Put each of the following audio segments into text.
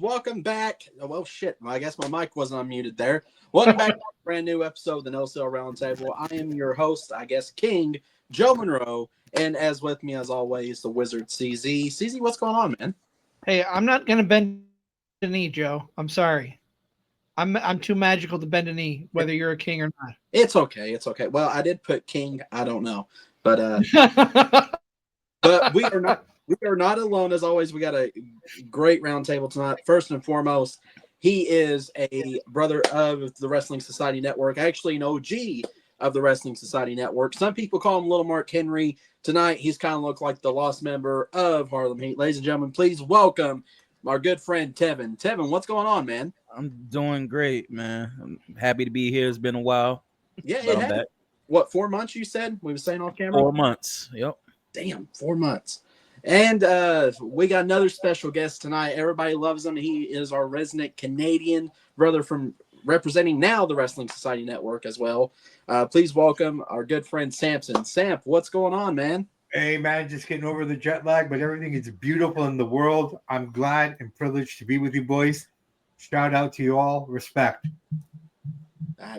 Welcome back. Oh, well, shit. I guess my mic wasn't unmuted there. Welcome back to a brand new episode of the No Sale Roundtable. I am your host, I guess, King Joe Monroe, and as with me, as always, the Wizard CZ. CZ, what's going on, man? Hey, I'm not gonna bend a knee, Joe. I'm sorry. I'm too magical to bend a knee, whether you're a king or not. It's okay. It's okay. Well, I did put King. I don't know, but but we are not alone. As always, we got a great roundtable tonight. First and foremost, he is a brother of the Wrestling Society Network, actually an OG of the Wrestling Society Network. Some people call him Little Mark Henry. Tonight, he's kind of looked like the lost member of Harlem Heat. Ladies and gentlemen, please welcome our good friend Tevin. Tevin, what's going on, man? I'm doing great, man. I'm happy to be here. It's been a while. Yeah, it I'm had, back. what, 4 months you said? We were saying off camera? 4 months. Yep. Damn, 4 months. And we got another special guest tonight. Everybody loves him. He is our resident Canadian brother from representing now the Wrestling Society Network as well. Please welcome our good friend Samson. Samp, what's going on, man? Hey, man, just getting over the jet lag, but everything is beautiful in the world. I'm glad and privileged to be with you boys. Shout out to you all. Respect.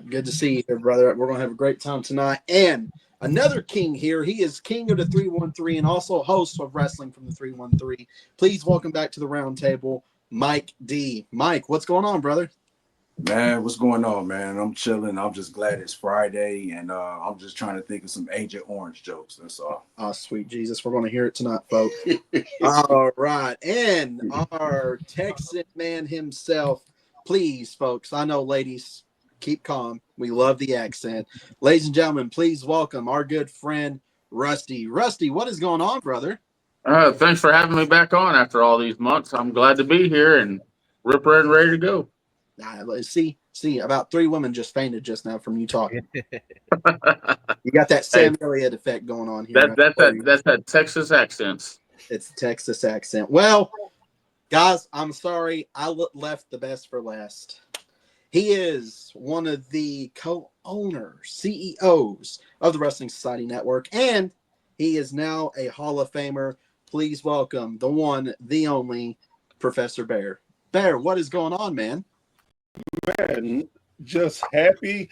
Good to see you here, brother. We're going to have a great time tonight. And another king here. He is king of the 313 and also host of Wrestling from the 313. Please welcome back to the round table, Mike D. Mike, what's going on, brother? Man, what's going on, man? I'm chilling. I'm just glad it's Friday, and I'm just trying to think of some Agent Orange jokes. That's all. Oh, sweet Jesus. We're going to hear it tonight, folks. All right. And our Texan man himself, please, folks. I know, ladies, keep calm. We love the accent. Ladies and gentlemen, please welcome our good friend, Rusty. Rusty, what is going on, brother? Thanks for having me back on after all these months. I'm glad to be here and ripper and ready to go. See, about 3 women just fainted just now from you talking. You got that Sam Elliott effect going on here. That's that Texas accents. It's the Texas accent. Well, guys, I'm sorry. I left the best for last. He is one of the co-owners, CEOs of the Wrestling Society Network, and he is now a Hall of Famer. Please welcome the one, the only, Professor Bear. Bear, what is going on, man? Man, just happy,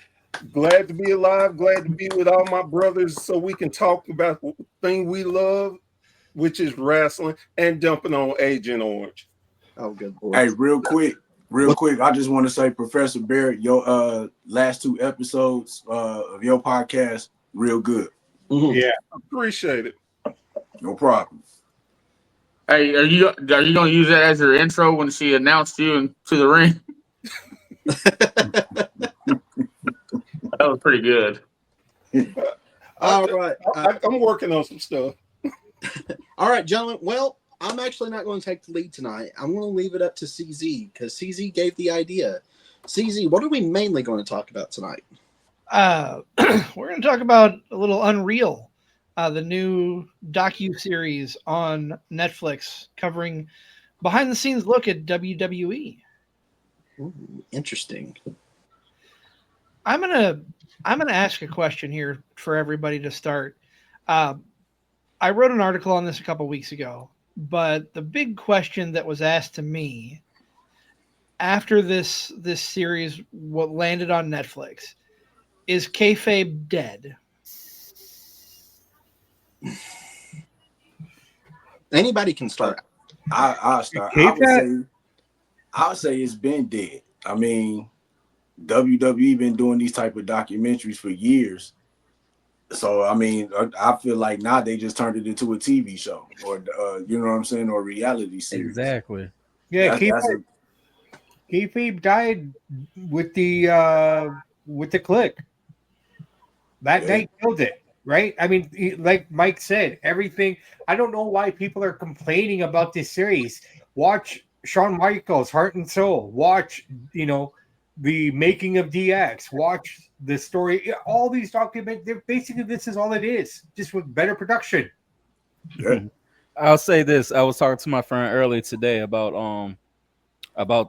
glad to be alive, glad to be with all my brothers so we can talk about the thing we love, which is wrestling, and dumping on Agent Orange. Oh, good boy. Hey, real quick, I just want to say, Professor Barrett, your last 2 episodes of your podcast, real good. Mm-hmm. Yeah, appreciate it. No problem. Hey, are you going to use that as your intro when she announced you into the ring? That was pretty good. All right. I'm working on some stuff. All right, gentlemen. Well, I'm actually not going to take the lead tonight. I'm going to leave it up to CZ because CZ gave the idea. CZ, what are we mainly going to talk about tonight? We're going to talk about a little Unreal, the new docu-series on Netflix covering behind-the-scenes look at WWE. Ooh, interesting. I'm gonna ask a question here for everybody to start. I wrote an article on this a couple weeks ago, but the big question that was asked to me after this series, what landed on Netflix, is kayfabe dead? Anybody can start. I'll start. I would say it's been dead. I mean, WWE been doing these type of documentaries for years. So, I mean, I feel like now they just turned it into a TV show or, you know what I'm saying, or a reality series. Exactly. Yeah, kayfabe died with the click. That night killed it, right? I mean, like Mike said, everything. I don't know why people are complaining about this series. Watch Shawn Michaels, Heart and Soul. Watch, the making of DX. Watch the story. All these documents. Basically, this is all it is, just with better production. Yeah. I'll say this. I was talking to my friend earlier today about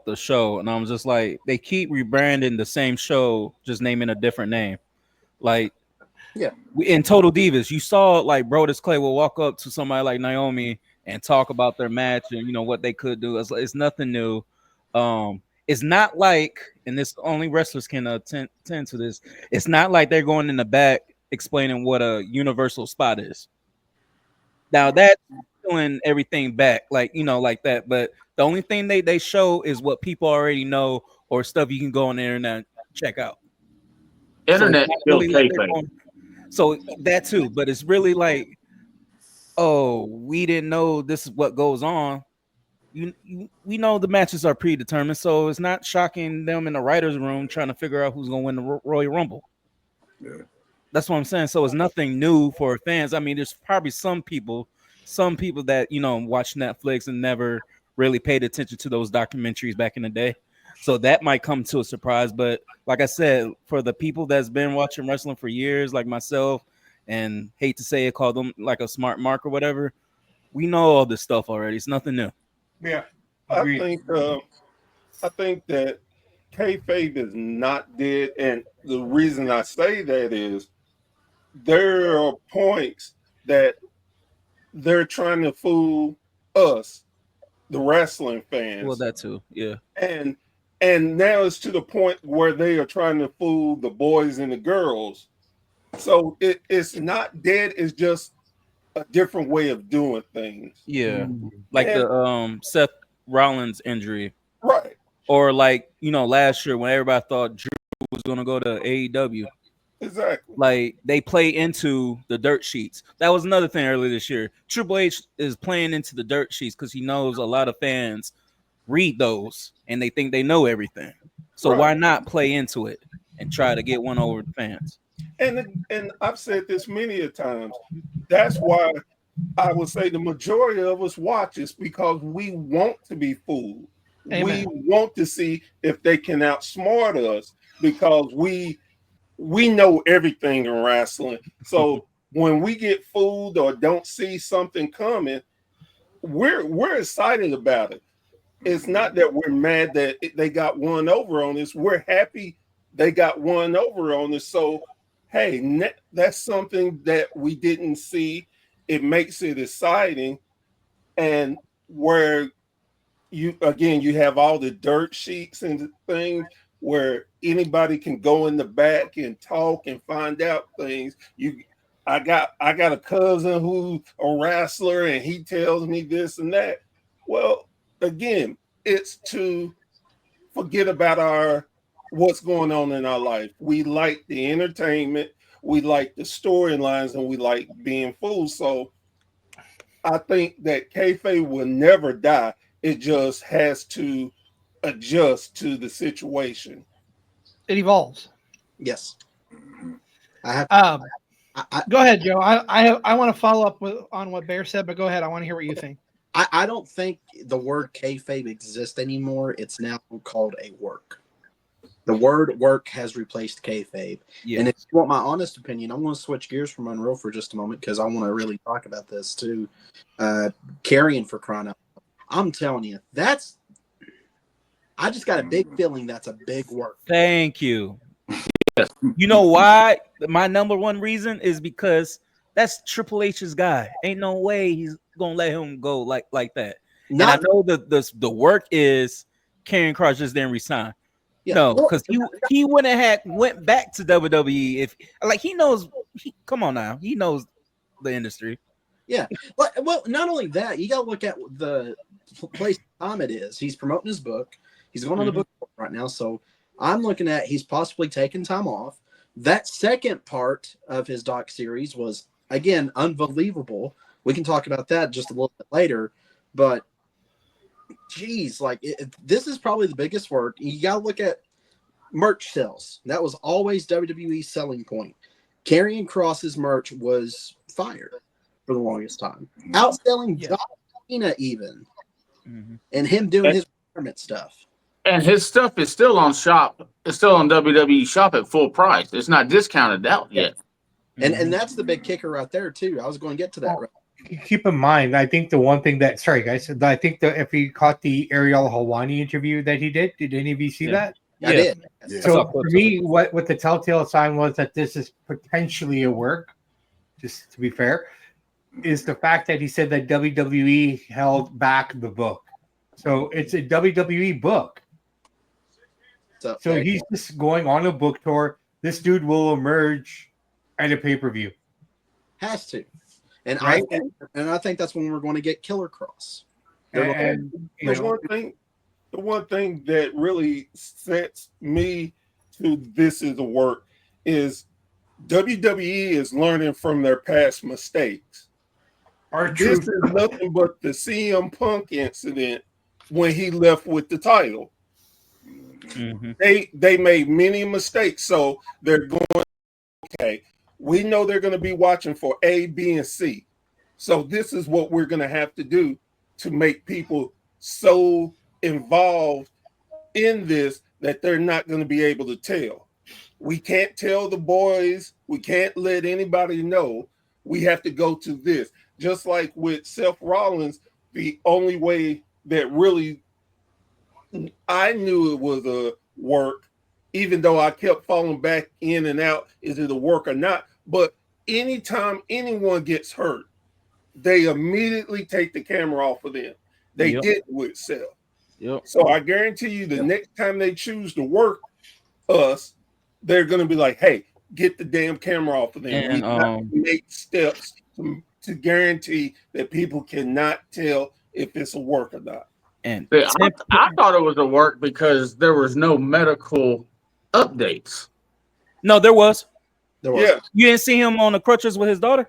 the show, and I was just like, they keep rebranding the same show, just naming a different name. Like, yeah, in Total Divas, you saw like Brodus Clay will walk up to somebody like Naomi and talk about their match and what they could do. It's nothing new. It's not like, and this only wrestlers can attend to this. It's not like they're going in the back explaining what a universal spot is. Now that's doing everything back, like like that. But the only thing they show is what people already know or stuff you can go on the internet and check out. Internet So still really like kayfabe. so that too, but it's really like, oh, we didn't know this is what goes on. We know the matches are predetermined, so it's not shocking them in the writers' room trying to figure out who's going to win the Royal Rumble. Yeah. That's what I'm saying. So it's nothing new for fans. I mean, there's probably some people that watch Netflix and never really paid attention to those documentaries back in the day. So that might come to a surprise. But like I said, for the people that's been watching wrestling for years, like myself, and hate to say it, call them like a smart mark or whatever, we know all this stuff already. It's nothing new. Yeah. I think that kayfabe is not dead, and the reason I say that is there are points that they're trying to fool us, the wrestling fans. Well, that too, yeah. And now it's to the point where they are trying to fool the boys and the girls. So it's not dead. It's just a different way of doing things. Yeah, like the Seth Rollins injury, right? Or like last year when everybody thought Drew was gonna go to AEW. Exactly. Like they play into the dirt sheets. That was another thing earlier this year. Triple H is playing into the dirt sheets because he knows a lot of fans read those and they think they know everything. So why not play into it and try to get one over the fans? And I've said this many a times. That's why I would say the majority of us watch this because we want to be fooled. Amen. We want to see if they can outsmart us because we know everything in wrestling. So when we get fooled or don't see something coming, we're excited about it. It's not that we're mad that they got one over on us. We're happy they got one over on us. So hey, that's something that we didn't see. It makes it exciting, and where you have all the dirt sheets and things where anybody can go in the back and talk and find out things. I got a cousin who's a wrestler and he tells me this and that. Well, again, it's to forget about what's going on in our life. We like the entertainment, we like the storylines, and we like being fooled. So I think that kayfabe will never die. It just has to adjust to the situation. It evolves. Yes. I have. Go ahead, Joe. I want to follow up on what Bear said, but go ahead. I want to hear what you think. I don't think the word kayfabe exists anymore. It's now called a work. The word work has replaced kayfabe. Yeah. And if you want my honest opinion, I'm going to switch gears from Unreal for just a moment because I want to really talk about this too. Carrying for crying out. I'm telling you, I just got a big feeling that's a big work. Thank you. You know why? My number one reason is because that's Triple H's guy. Ain't no way he's gonna let him go like that. And I know the work is Karrion Kross just didn't resign. Yeah. No, because he went back to WWE if he knows. Come on now, he knows the industry. Yeah. Well, not only that, you got to look at the place time it is. He's promoting his book. He's going on the book right now, so I'm looking at he's possibly taking time off. That second part of his doc series was again unbelievable. We can talk about that just a little bit later, but geez, this is probably the biggest work. You got to look at merch sales. That was always WWE's selling point. Karrion Kross's merch was fire for the longest time, outselling John Cena even, and him doing his retirement stuff. And his stuff is still on shop. It's still on WWE Shop at full price. It's not discounted out yet. And that's the big kicker right there too. I was going to get to that. Keep in mind, I think the one thing that I think that if you caught the Ariel Helwani interview that he did any of you see that? I did. So for me, what the telltale sign was that this is potentially a work, just to be fair, is the fact that he said that WWE held back the book So it's a WWE book. So he's just going on a book tour. This dude will emerge at a pay-per-view. Has to. And Right? I think that's when we're going to get Killer Cross. And the one thing that really sets me to this is a work is WWE is learning from their past mistakes. This is nothing but the CM Punk incident when he left with the title. Mm-hmm. They made many mistakes, so they're going, okay, we know they're going to be watching for A, B, and C. So this is what we're going to have to do to make people so involved in this that they're not going to be able to tell. We can't tell the boys. We can't let anybody know. We have to go to this. Just like with Seth Rollins, the only way that really I knew it was a work, even though I kept falling back in and out, is it a work or not? But anytime anyone gets hurt, they immediately take the camera off of them. They did with Seth. Yep. So I guarantee you the next time they choose to work us, they're going to be like, hey, get the damn camera off of them. And, we got to make steps to guarantee that people cannot tell if it's a work or not. And I thought it was a work because there was no medical updates. No, there was. Yeah. You didn't see him on the crutches with his daughter?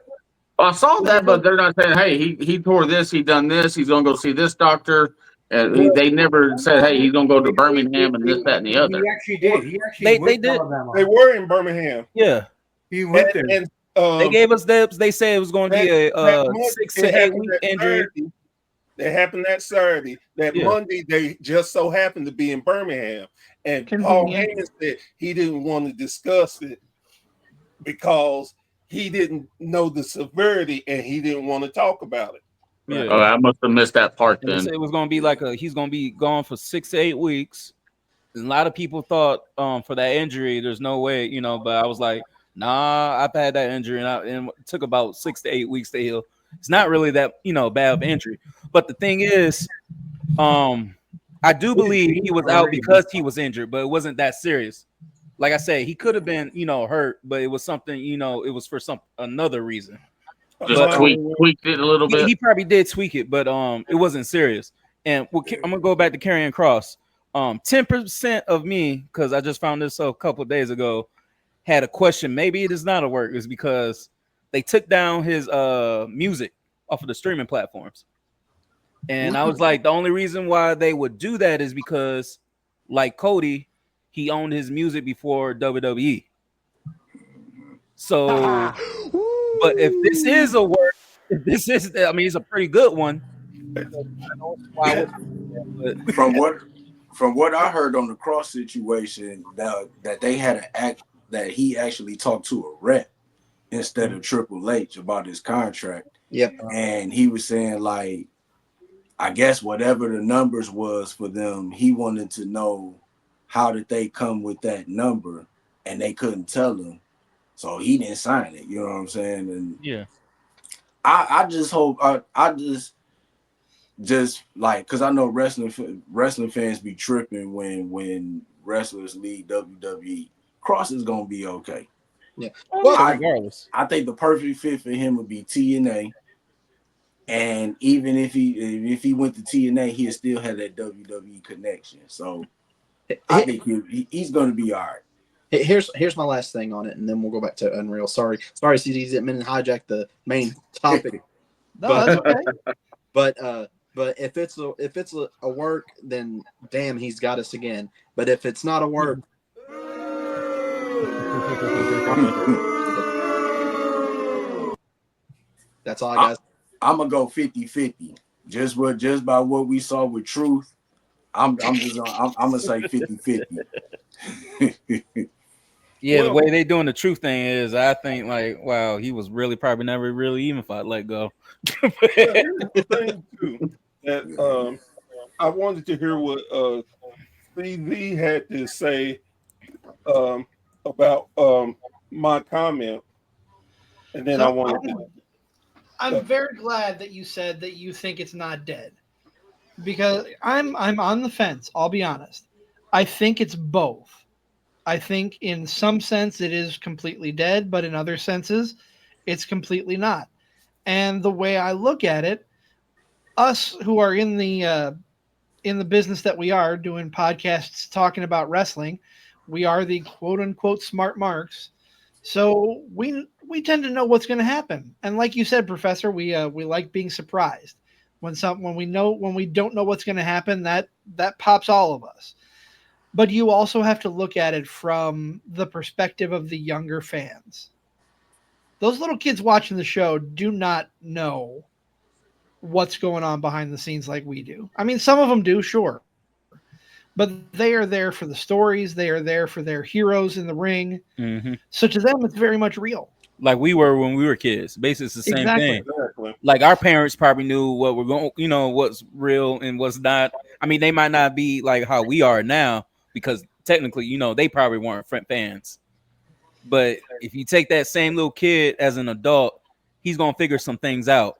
I saw that, but they're not saying, hey, he tore this, he done this, he's going to go see this doctor. They never said, hey, he's going to go to Birmingham and this, that, and the other. He actually did. He actually They did. Alabama. They were in Birmingham. Yeah. He went there. And, they gave us dibs. They said it was going to be a 6 to 8 week injury. That happened that Saturday. That Monday, they just so happened to be in Birmingham. And Paul Heyman said he didn't want to discuss it because he didn't know the severity and he didn't want to talk about it. Yeah. Oh, I must have missed that part then. It was going to be he's going to be gone for 6 to 8 weeks. And a lot of people thought for that injury, there's no way, but I was like, nah, I've had that injury and it took about 6 to 8 weeks to heal. It's not really that, bad of injury. But the thing is, I do believe he was out because he was injured, but it wasn't that serious. Like I said, he could have been, hurt, but it was something, it was for another reason. Just tweaked it a little bit. He probably did tweak it, but it wasn't serious. And I'm gonna go back to Karrion Kross. 10% of me, because I just found this a couple of days ago, had a question. Maybe it is not a work. It's because they took down his music off of the streaming platforms. And I was like, the only reason why they would do that is because, like Cody, he owned his music before WWE. So, but if this is a work, it's a pretty good one. From what I heard on the Cross situation, that they had an act that he actually talked to a rep instead of Triple H about his contract. Yep. And he was saying, like, I guess whatever the numbers was for them, he wanted to know how did they come with that number, and they couldn't tell him. So he didn't sign it. You know what I'm saying? And yeah, I just hope I just like, because I know wrestling fans be tripping when wrestlers leave WWE. Cross is gonna be okay. Yeah. Well, regardless, I think the perfect fit for him would be TNA. And even if he went to TNA, he'd still have that WWE connection. So I think he's going to be all right. Here's my last thing on it, and then we'll go back to Unreal. Sorry, CDs didn't mean to hijack the main topic. No, that's okay. But if it's a work, then damn, he's got us again. But if it's not a work, that's all I got. I'm gonna go 50-50. Just by what we saw with Truth, I'm gonna say 50-50. Yeah, the way they doing the Truth thing is, I think like, wow, he was probably never really even fought let go. Here's the thing too, that I wanted to hear what CV had to say about my comment, and then I wanted to. I'm very glad that you said that you think it's not dead. because I'm on the fence. I'll be honest. I think it's both. I think in some sense it is completely dead, but in other senses, it's completely not. And the way I look at it, us who are in the business that we are doing podcasts talking about wrestling, we are the quote unquote smart marks. So we tend to know what's going to happen. And like you said, Professor, we like being surprised when we don't know what's going to happen. That pops all of us. But you also have to look at it from the perspective of the younger fans. Those little kids watching the show do not know what's going on behind the scenes like we do. I mean, some of them do, sure. But they are there for the stories. They are there for their heroes in the ring. Mm-hmm. So to them, it's very much real. Like we were when we were kids. Basically, it's the same thing. Exactly. Like our parents probably knew what we're going, what's real and what's not. I mean, they might not be like how we are now because technically, they probably weren't fans. But if you take that same little kid as an adult, he's gonna figure some things out.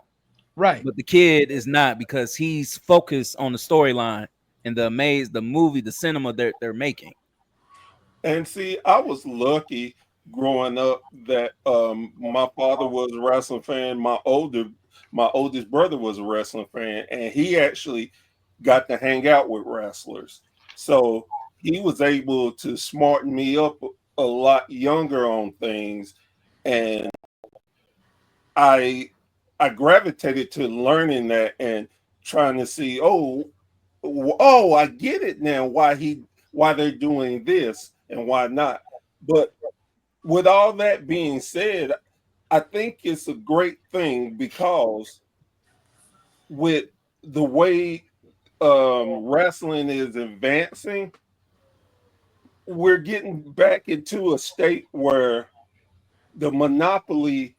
Right. But the kid is not because he's focused on the storyline and the movie, the cinema they're making. And see, I was lucky growing up that my father was a wrestling fan. My oldest brother was a wrestling fan, and he actually got to hang out with wrestlers. So he was able to smarten me up a lot younger on things, and I gravitated to learning that and trying to see, I get it now why they're doing this and why not. But with all that being said, I think it's a great thing because with the way wrestling is advancing, we're getting back into a state where the monopoly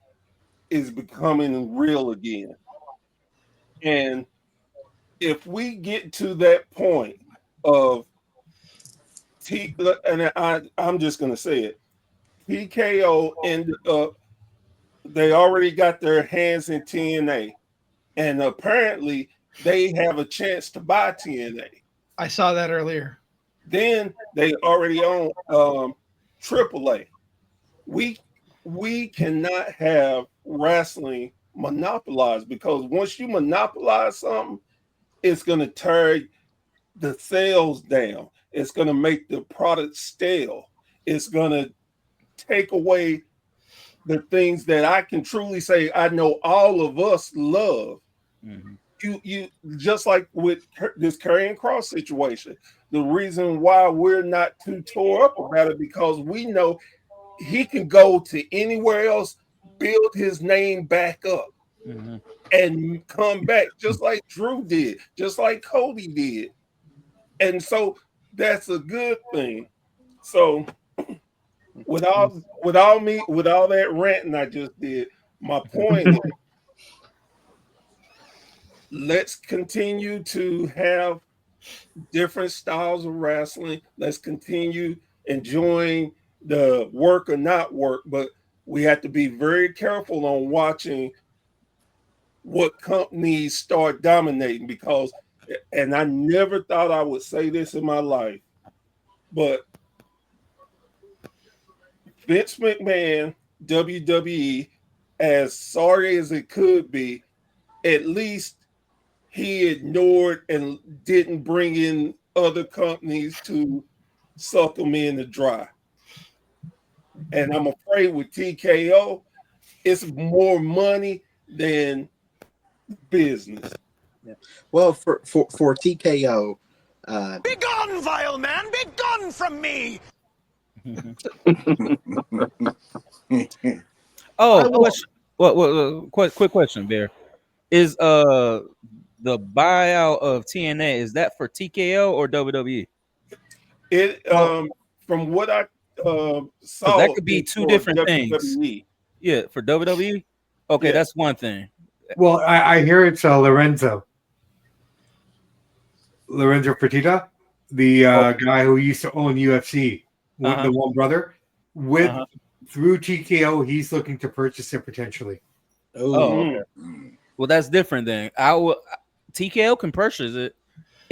is becoming real again. And if we get to that point of I'm just going to say it, PKO ended up, they already got their hands in TNA, and apparently they have a chance to buy TNA. I saw that earlier. Then they already own AAA. We cannot have wrestling monopolized, because once you monopolize something, it's going to tear the sales down. It's going to make the product stale. It's going to take away the things that I can truly say I know all of us love. Mm-hmm. You just like with this Karrion Kross situation, the reason why we're not too tore up about it, because we know he can go to anywhere else, build his name back up, mm-hmm. and come back just like Drew did, just like Cody did. And so that's a good thing. So with all that ranting I just did, my point is, let's continue to have different styles of wrestling. Let's continue enjoying the work or not work, but we have to be very careful on watching what companies start dominating, because, and I never thought I would say this in my life, but Vince McMahon, WWE, as sorry as it could be, at least he ignored and didn't bring in other companies to suck them in the dry. And I'm afraid with TKO, it's more money than business. Yeah. Well, for TKO, be gone, vile man! Be gone from me! Quick question, Bear. Is the buyout of TNA, is that for TKO or WWE? It from what I saw, that could be two different WWE things. Yeah, for WWE. Okay, yeah. That's one thing. Well, I hear it's Lorenzo Fertitta, the guy who used to own UFC, the one brother. Through TKO, he's looking to purchase it potentially. Oh, okay. Well, that's different then. TKO can purchase it,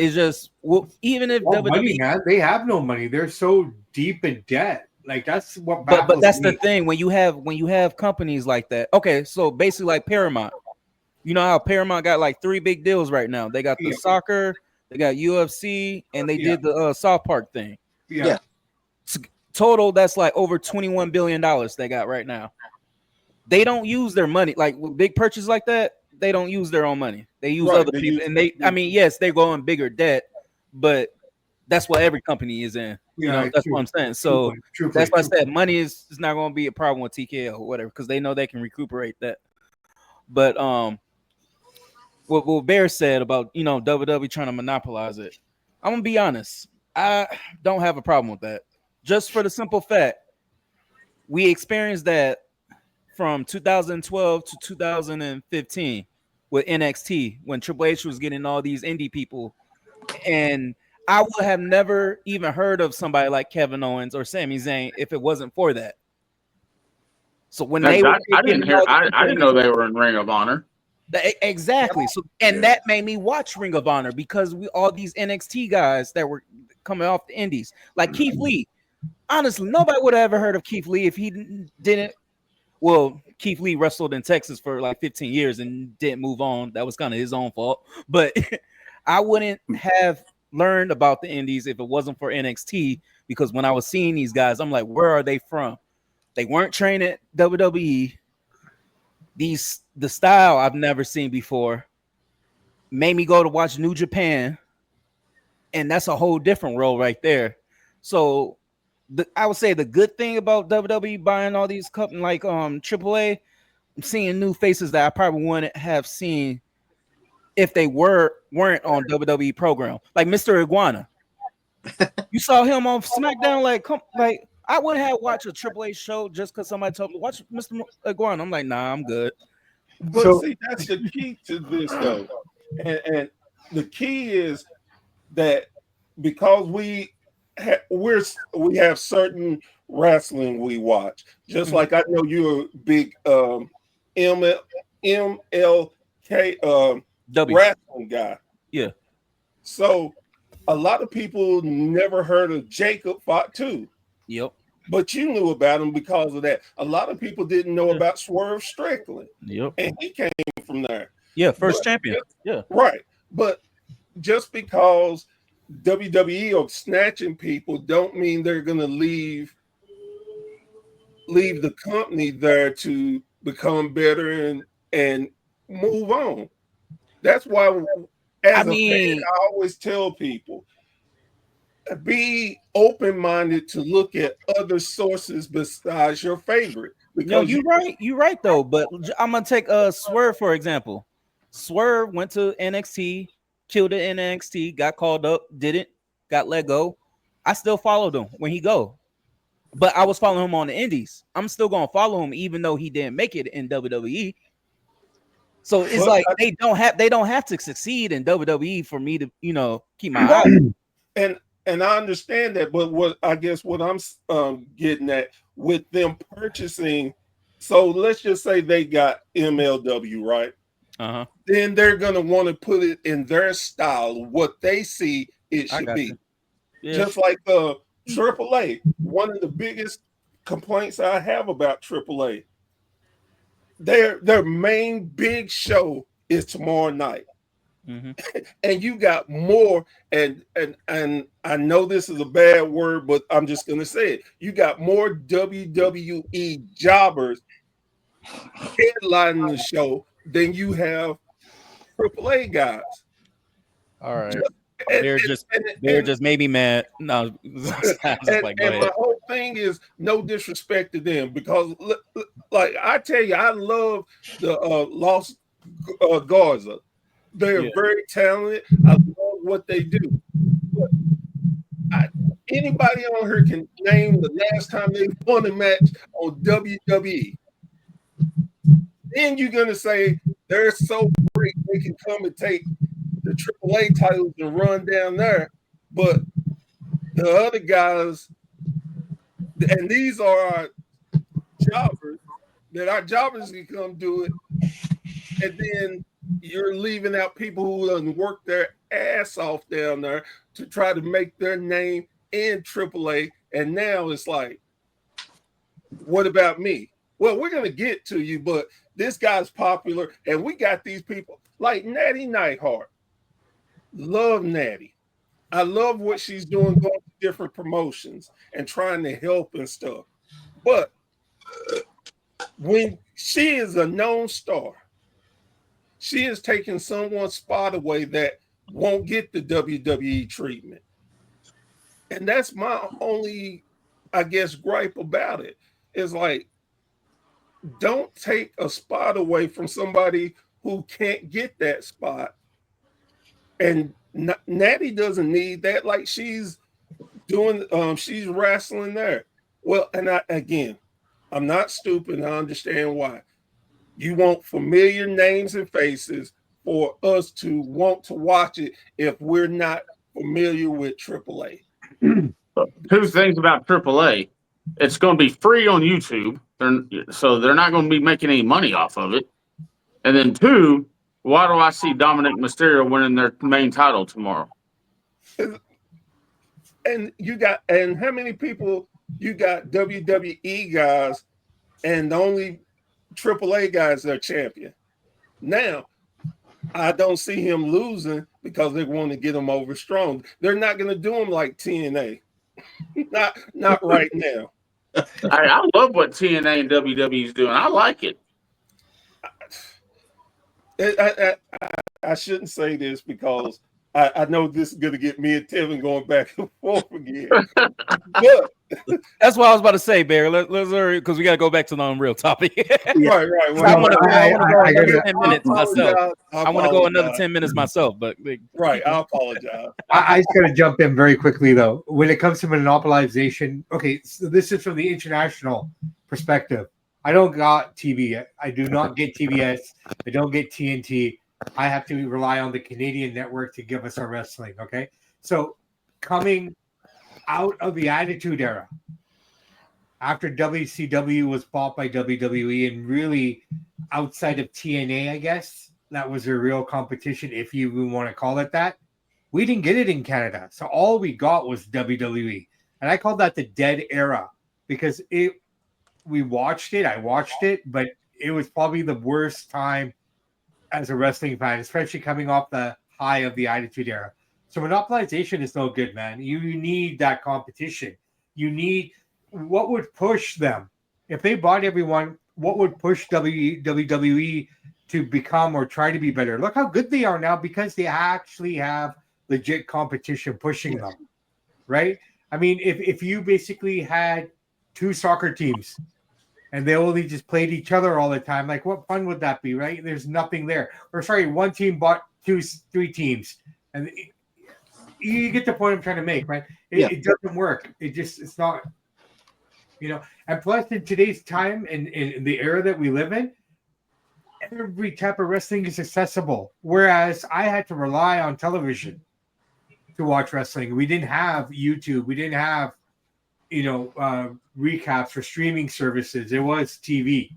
It's just, well, even if WWE, they have no money. They're so deep in debt. Like that's what. But that's the thing when you have companies like that. Okay, so basically like Paramount. You know how Paramount got like 3 big deals right now. They got the soccer, they got UFC, and they did the South Park thing. Yeah. Total, that's like over $21 billion they got right now. They don't use their money like with big purchases like that. They don't use their own money. They use other people, and yes, they go in bigger debt, but that's what every company is in. That's what I'm saying. So that's why I said money is not going to be a problem with TKO or whatever, because they know they can recuperate that. But what Bear said about WWE trying to monopolize it, I'm gonna be honest. I don't have a problem with that. Just for the simple fact, we experienced that from 2012 to 2015 with NXT when Triple H was getting all these indie people, and I would have never even heard of somebody like Kevin Owens or Sami Zayn if it wasn't for that. So when I didn't know they were in Ring of Honor. Exactly. So that made me watch Ring of Honor because all these NXT guys that were coming off the indies, like Keith Lee. Honestly, nobody would have ever heard of Keith Lee if he didn't. Well, Keith Lee wrestled in Texas for like 15 years and didn't move on. That was kind of his own fault. But I wouldn't have learned about the indies if it wasn't for NXT, because when I was seeing these guys, I'm like, where are they from? They weren't trained at WWE. The style I've never seen before made me go to watch New Japan, and that's a whole different role right there. So I would say the good thing about WWE buying all these companies like AAA, I'm seeing new faces that I probably wouldn't have seen if they weren't on WWE program, like Mr. Iguana. You saw him on SmackDown, like I wouldn't have watched a AAA show just because somebody told me watch Mr. Iguana. I'm like, nah, I'm good. But see, that's the key to this though, and the key is that because we have certain wrestling we watch, just like I know you're a big MLK wrestling guy. Yeah. So a lot of people never heard of Jacob Fatu. Yep. But you knew about him because of that. A lot of people didn't know about Swerve Strickland. Yep. And he came from there. Yeah, first champion. Yeah. Right. But just because WWE are snatching people don't mean they're going to leave the company there to become better and move on. That's why I always tell people, be open-minded to look at other sources besides your favorite. No, you're right though. But I'm gonna take Swerve for example. Swerve went to NXT, killed it in NXT, got called up, didn't, got let go. I still followed him when he go, but I was following him on the indies. I'm still gonna follow him even though he didn't make it in WWE. So it's they don't have to succeed in WWE for me to keep my eye. And I understand that, but what I'm getting at with them purchasing, so let's just say they got MLW, right? Uh-huh. Then they're gonna want to put it in their style, what they see it should be. Yeah. Just like AAA. One of the biggest complaints I have about AAA, their main big show is tomorrow night. Mm-hmm. And you got more, and I know this is a bad word, but I'm just gonna say it. You got more WWE jobbers headlining the show than you have AAA guys. All right, they're just made me mad. No, my whole thing is no disrespect to them, because like I tell you, I love the Los Garza. They're very talented. I love what they do. But anybody on here can name the last time they won a match on WWE. Then you're going to say they're so great they can come and take the AAA titles and run down there. But the other guys, and these are our jobbers, that our jobbers can come do it. And then you're leaving out people who done work their ass off down there to try to make their name in AAA. And now it's like, what about me? Well, we're going to get to you, but this guy's popular, and we got these people like Natty Neidhart. Love Natty. I love what she's doing, going to different promotions and trying to help and stuff. But when she is a known star, she is taking someone's spot away that won't get the WWE treatment. And that's my only, I guess, gripe about it. Is like, don't take a spot away from somebody who can't get that spot. And Natty doesn't need that. Like, she's doing, she's wrestling there. Well, and I'm not stupid. I understand why. You want familiar names and faces for us to want to watch it if we're not familiar with AAA. Two things about AAA. It's going to be free on YouTube, so they're not going to be making any money off of it. And then two, why do I see Dominic Mysterio winning their main title tomorrow? And how many people you got WWE guys and the only AAA guys that are champion? Now, I don't see him losing because they want to get him over strong. They're not going to do him like TNA. not right now. I love what TNA and WWE is doing. I like it. I shouldn't say this because I know this is going to get me and Tevin going back and forth again. But that's what I was about to say, Barry. Let's hurry because we got to go back to the Unreal topic. Right. Well, I want to go another 10 minutes myself. I want to go another 10 minutes myself, but right. I apologize. I just got to jump in very quickly though. When it comes to monopolization, okay, so this is from the international perspective. I don't got TV. I do not get TBS. I don't get TNT. I have to rely on the Canadian network to give us our wrestling. Okay, so coming out of the Attitude Era, after WCW was bought by WWE, and really outside of TNA, I guess that was a real competition, if you even want to call it that. We didn't get it in Canada, so all we got was WWE, and I call that the dead era because we watched it. I watched it, but it was probably the worst time as a wrestling fan, especially coming off the high of the Attitude Era. So monopolization is no good, man. You need that competition. You need what would push them. If they bought everyone, what would push WWE to become or try to be better? Look how good they are now because they actually have legit competition pushing them, right? I mean, if you basically had two soccer teams and they only just played each other all the time, like what fun would that be, right? There's nothing there. Or sorry, one team bought three teams, and you get the point I'm trying to make, right? It doesn't work. It's not, And plus, in today's time and in the era that we live in, every type of wrestling is accessible. Whereas I had to rely on television to watch wrestling. We didn't have YouTube. We didn't have recaps for streaming services. It was TV.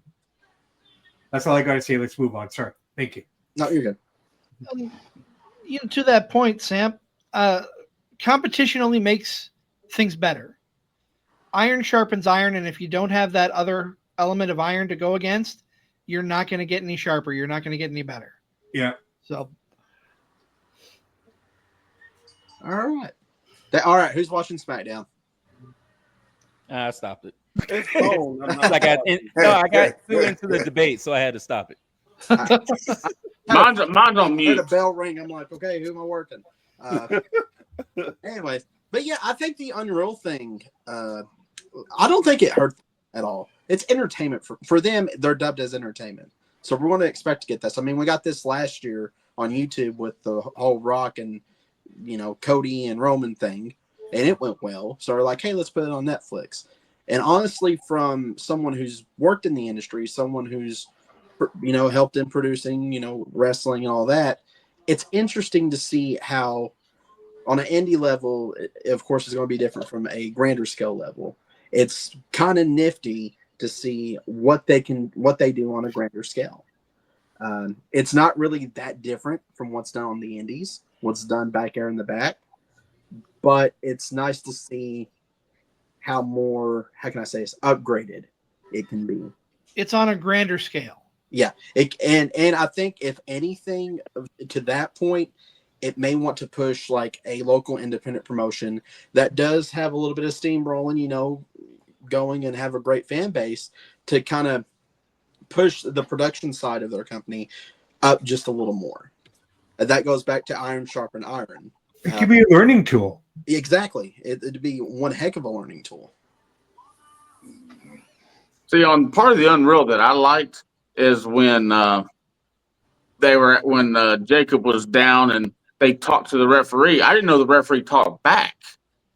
That's all I got to say. Let's move on. Sorry. Thank you. No, you're good. To that point, Sam, competition only makes things better. Iron sharpens iron, and if you don't have that other element of iron to go against, you're not going to get any sharper. You're not going to get any better. Yeah. So. All right. All right. Who's watching SmackDown? I stopped it. It's phone. I got too into the debate, so I had to stop it. Mine's on mute. Heard a bell ring. I'm like, okay, who am I working? Anyways, but yeah, I think the Unreal thing. I don't think it hurt at all. It's entertainment for them. They're dubbed as entertainment, so we're going to expect to get this. I mean, we got this last year on YouTube with the whole Rock and Cody and Roman thing. And it went well. So we're like, hey, let's put it on Netflix. And honestly, from someone who's worked in the industry, someone who's, helped in producing, wrestling and all that, it's interesting to see how on an indie level, of course, it's going to be different from a grander scale level. It's kind of nifty to see what they do on a grander scale. It's not really that different from what's done on the indies, what's done back there in the back, but it's nice to see how more, how can I say this, upgraded it can be. It's on a grander scale. Yeah, and I think if anything to that point, it may want to push like a local independent promotion that does have a little bit of steam rolling, you know, going and have a great fan base to kind of push the production side of their company up just a little more. That goes back to iron sharpen iron. It could be a learning tool. Exactly. It'd be one heck of a learning tool. See, on part of the Unreal that I liked is when Jacob was down and they talked to the referee. I didn't know the referee talked back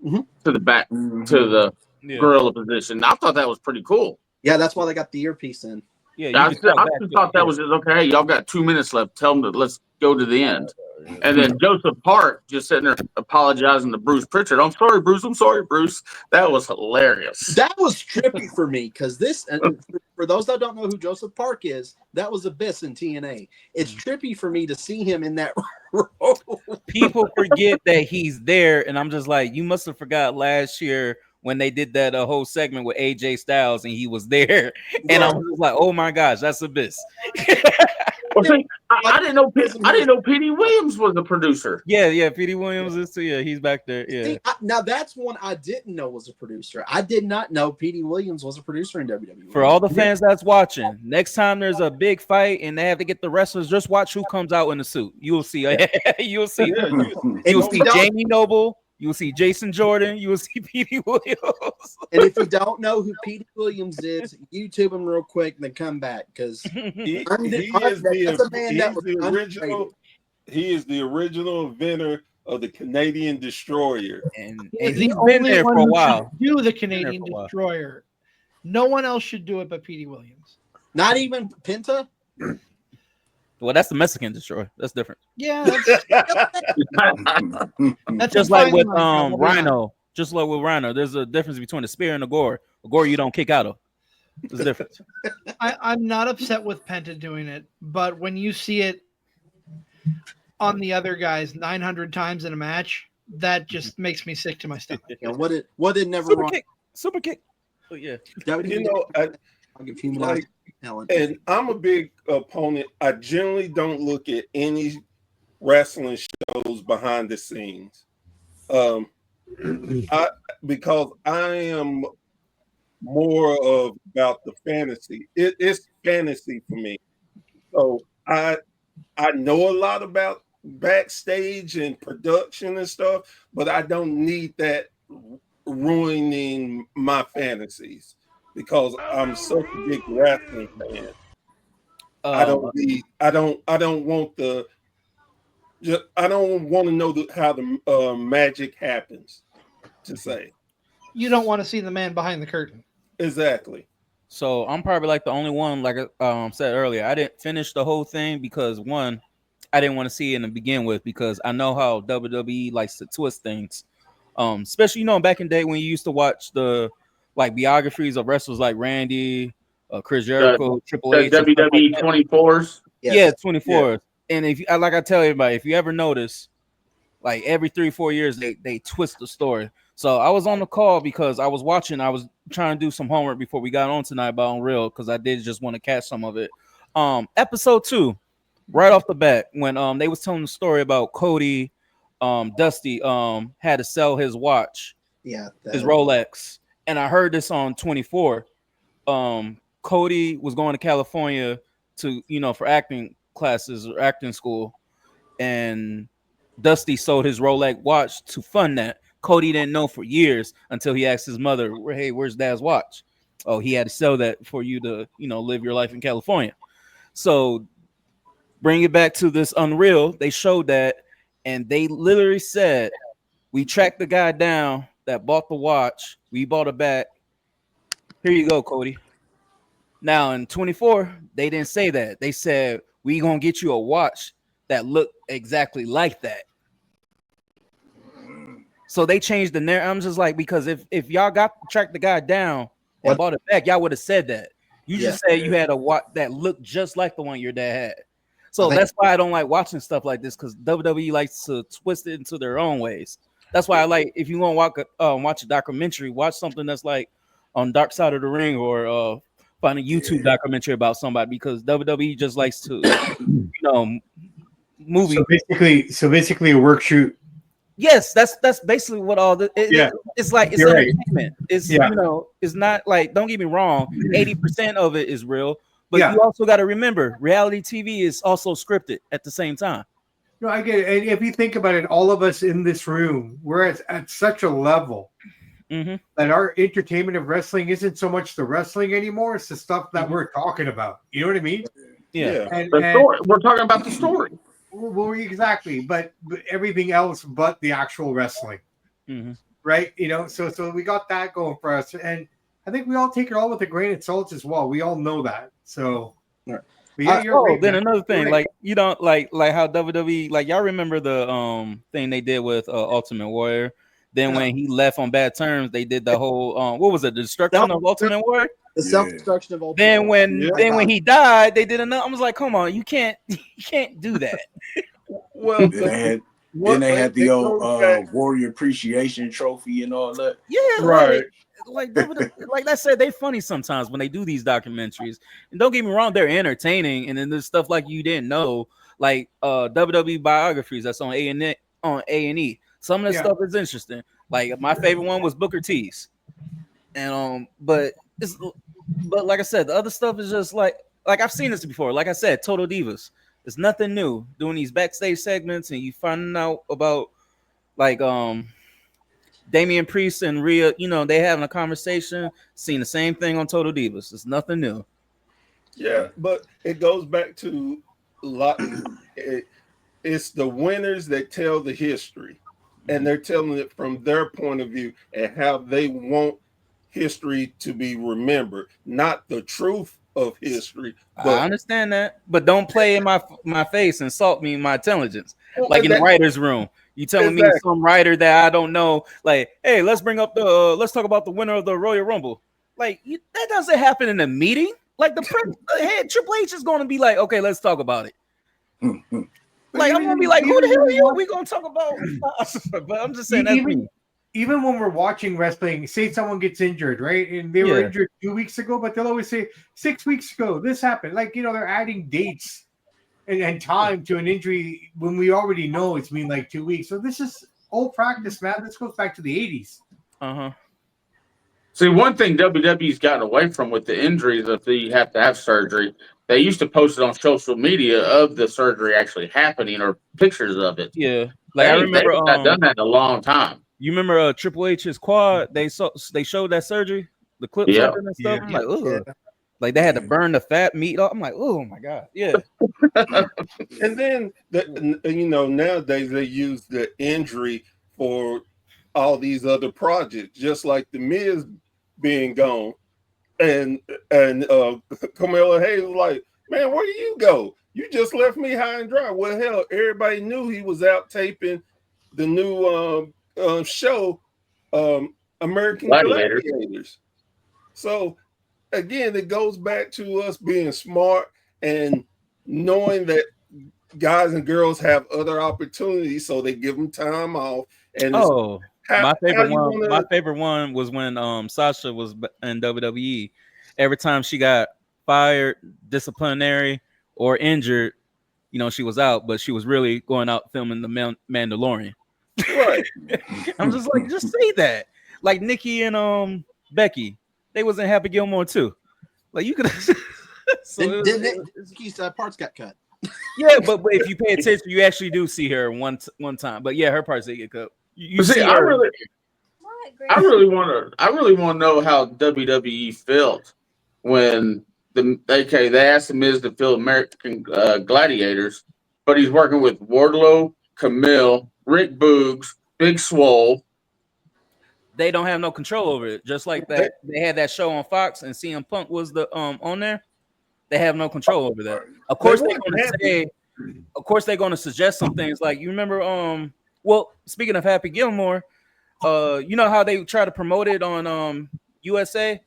to the gorilla position. I thought that was pretty cool. Yeah, that's why they got the earpiece in. Yeah, I just thought that was just, okay. Y'all got 2 minutes left. Tell them let's go to the end. And then Joseph Park just sitting there apologizing to Bruce Pritchard. I'm sorry, Bruce. I'm sorry, Bruce. That was hilarious. That was trippy for me because this, and for those that don't know who Joseph Park is, that was Abyss in TNA. It's trippy for me to see him in that role. People forget that he's there, and I'm just like, you must have forgot last year when they did that whole segment with AJ Styles and he was there, and I'm just like, oh my gosh, that's Abyss. Well, see, I didn't know. I didn't know Petey Williams was the producer. Yeah, Petey Williams is too. Yeah, he's back there. Yeah. See, now that's one I didn't know was a producer. I did not know Petey Williams was a producer in WWE. For all the fans that's watching, next time there's a big fight and they have to get the wrestlers, just watch who comes out in the suit. You'll see. You'll see. You'll see Jamie Noble. You'll see Jason Jordan. You will see Petey Williams. And if you don't know who Petey Williams is, YouTube him real quick and then come back because he is the original inventor of the Canadian Destroyer. And he's been there for a while. Do the Canadian Destroyer. No one else should do it but Petey Williams. Not even Penta? Well, that's the Mexican Destroyer. That's different. Yeah, that's just like with Rhino. Just like with Rhino, there's a difference between a spear and a gore. A gore you don't kick out of. There's a difference. I'm not upset with Penta doing it, but when you see it on the other guys 900 times in a match, that just makes me sick to my stomach. Yeah, what did never super wrong? Kick. Super kick. Oh yeah. You know, and I'm a big opponent. I generally don't look at any wrestling shows behind the scenes, because I am more of about the fantasy. It's fantasy for me. So I know a lot about backstage and production and stuff, but I don't need that ruining my fantasies. Because I'm such a big wrestling fan, I don't want to know how the magic happens. To say, you don't want to see the man behind the curtain. Exactly. So I'm probably like the only one, like I said earlier, I didn't finish the whole thing because one, I didn't want to see it to begin with because I know how WWE likes to twist things, especially back in the day when you used to watch the like biographies of wrestlers like Randy, Chris Jericho, Triple H, WWE 24s. Yeah, 24s. Yeah. And if like I tell everybody, if you ever notice, like every 3-4 years they twist the story. So I was on the call because I was trying to do some homework before we got on tonight about Unreal because I did just want to catch some of it. Episode 2, right off the bat, when they was telling the story about Cody, Dusty had to sell his watch, his Rolex. And I heard this on 24. Cody was going to California to, for acting classes or acting school. And Dusty sold his Rolex watch to fund that. Cody didn't know for years until he asked his mother, hey, where's Dad's watch? Oh, he had to sell that for you to, live your life in California. So bring it back to this Unreal. They showed that. And they literally said, we tracked the guy down that bought the watch. We bought it back. Here you go, Cody. Now in 24, they didn't say that. They said, we gonna get you a watch that looked exactly like that. So they changed the narrative. I'm just like, because if y'all tracked the guy down and bought it back, y'all would have said that. You just said you had a watch that looked just like the one your dad had. So that's why I don't like watching stuff like this, because WWE likes to twist it into their own ways. That's why I like, if you want to watch a documentary, watch something that's like on Dark Side of the Ring, or find a YouTube documentary about somebody, because WWE just likes to, movie. So basically, a work shoot. Yes, that's basically what all the it's like. It's entertainment. It's it's not like, don't get me wrong, 80% of it is real, but you also got to remember, reality TV is also scripted at the same time. No, I get it. And if you think about it, all of us in this room, we're at such a level that our entertainment of wrestling isn't so much the wrestling anymore. It's the stuff that we're talking about. You know what I mean? Yeah. And we're talking about the story. Well, exactly, but everything else but the actual wrestling, right? So we got that going for us, and I think we all take it all with a grain of salt as well. We all know that. So, then another thing, like, you don't like how WWE, like, y'all remember the thing they did with Ultimate Warrior? Then when he left on bad terms, they did the whole what was it, the destruction of Ultimate Warrior? The self-destruction of Ultimate Then Warrior. when he died, they did another. I was like, come on, you can't do that. Well, then they had the old Warrior Appreciation Trophy and all that. Yeah, right. Like I said, they're funny sometimes when they do these documentaries. And don't get me wrong, they're entertaining. And then there's stuff like you didn't know, like WWE biographies that's on A&E. Some of the stuff is interesting. Like, my favorite one was Booker T's. And but like I said, the other stuff is just like I've seen this before. Like I said, Total Divas. It's nothing new. Doing these backstage segments, and you finding out about, like, Damian Priest and Rhea, they having a conversation, seeing the same thing on Total Divas. It's nothing new. Yeah, but it goes back to it's the winners that tell the history, and they're telling it from their point of view and how they want history to be remembered, not the truth of history. I understand that, but don't play in my face, insult me, my intelligence, like in the writer's room. You telling me some writer that I don't know, like, hey, let's talk about the winner of the Royal Rumble. Like, that doesn't happen in a meeting. Like, the head Triple H is going to be like, okay, let's talk about it. Like, I'm going to be like, who the hell are you? We going to talk about? But I'm just saying, that's me. Even when we're watching wrestling, say someone gets injured, right? And they were injured 2 weeks ago, but they'll always say 6 weeks ago, this happened. Like, they're adding dates and time to an injury when we already know it's been like 2 weeks. So this is old practice, man. This goes back to the 80s. See, one thing WWE's gotten away from with the injuries, if you have to have surgery, they used to post it on social media of the surgery actually happening or pictures of it. Yeah. Like, I remember they've not done that in a long time. You remember Triple H's quad? They showed that surgery, the clips of it and stuff. I'm like, ugh. Like, they had to burn the fat meat off. I'm like, oh my god, yeah. And then nowadays they use the injury for all these other projects, just like the Miz being gone, and Carmelo Hayes was like, man, where do you go? You just left me high and dry. Well, hell, everybody knew he was out taping the new show, American Gladiators. So again, it goes back to us being smart and knowing that guys and girls have other opportunities, so they give them time off. And my favorite one was when Sasha was in WWE. Every time she got fired, disciplinary, or injured, she was out, but she was really going out filming the Mandalorian. Right. I'm just like, just say that. Like Nikki and Becky, they was in Happy Gilmore too. Like, you could. Nikki's parts got cut. Yeah, but if you pay attention, you actually do see her one time. But yeah, her parts they get cut. You see, I really want to know how WWE felt when they asked the Miz to fill American Gladiators, but he's working with Wardlow, Camille, Rick Boogs, Big Swole. They don't have no control over it. Just like that, they had that show on Fox, and CM Punk was the on there. They have no control over that. Of course, they're going to suggest some things. Like, you remember, well, speaking of Happy Gilmore, you know how they try to promote it on USA?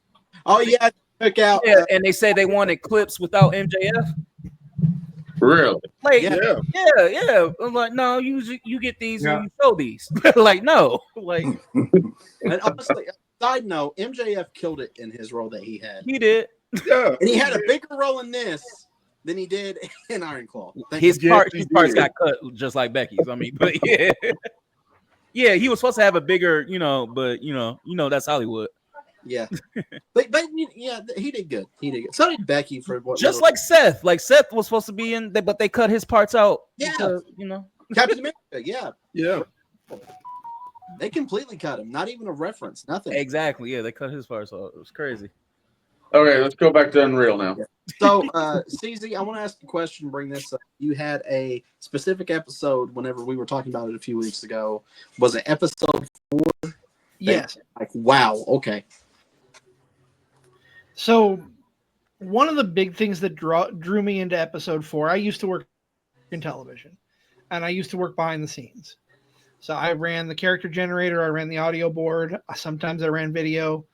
Oh yeah, took out. Yeah, and they said they wanted clips without MJF. Really? Like, Yeah. yeah. I'm like, no, you get these and you show these. Like, no, like And honestly, side note, MJF killed it in his role that he had. he did. Yeah. And he had a bigger role in this than he did in Iron Claw. His parts he got did. cut just like Becky's. I mean, but yeah. Yeah, he was supposed to have a bigger, but that's Hollywood. Yeah. but yeah, he did good. He did good. So did Becky for what Just little- like Seth. Like Seth was supposed to be in, but they cut his parts out. Yeah. Because, Captain America, yeah. Yeah. They completely cut him. Not even a reference. Nothing. Exactly. Yeah, they cut his parts out. It was crazy. Okay, let's go back to Unreal now. Yeah. So, CZ, I want to ask a question. Bring this up. You had a specific episode whenever we were talking about it a few weeks ago. Was it episode 4? Yes. Like, wow. Okay. So, one of the big things that drew me into episode 4, I used to work in television, and I used to work behind the scenes. So I ran the character generator, I ran the audio board, sometimes I ran video,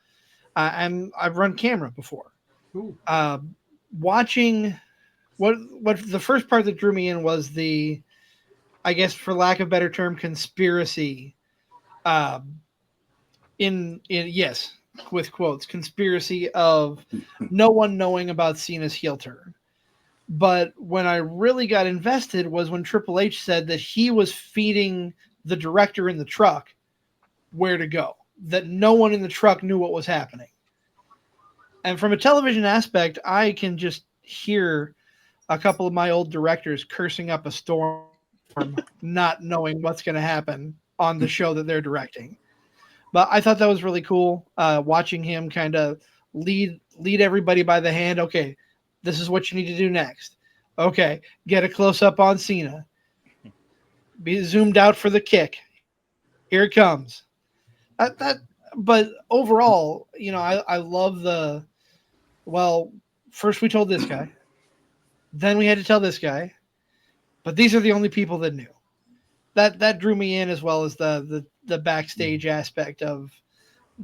and I've run camera before. Watching what the first part that drew me in was the, I guess for lack of a better term, conspiracy. Yes, with quotes, conspiracy of no one knowing about Cena's heel turn. But when I really got invested was when Triple H said that he was feeding the director in the truck where to go, that no one in the truck knew what was happening. And from a television aspect, I can just hear a couple of my old directors cursing up a storm, not knowing what's going to happen on the show that they're directing. But I thought that was really cool, watching him kind of lead everybody by the hand. Okay, this is what you need to do next. Okay, get a close-up on Cena. Be zoomed out for the kick. Here it comes. But overall, I love the, well, first we told this guy. Then we had to tell this guy. But these are the only people that knew. That drew me in, as well as the backstage aspect of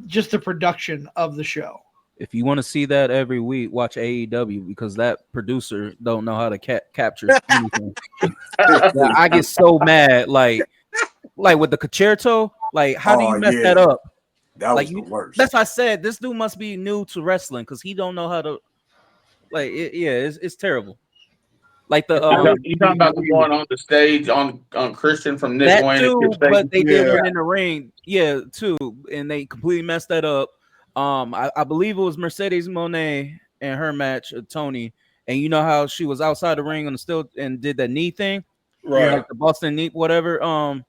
just the production of the show. If you want to see that every week, watch AEW, because that producer don't know how to capture anything. Yeah, I get so mad, like with the concerto. Like, how do you mess that up? That like was the worst. That's why I said this dude must be new to wrestling, because he don't know how to. Like, it's terrible. Like the you talking about the one on the stage on Christian from Nick that Wayne? too, but they did one in the ring, too, and they completely messed that up. I believe it was Mercedes Moné and her match, Tony, and you know how she was outside the ring on the still and did that knee thing, Right? Like the Boston knee, whatever.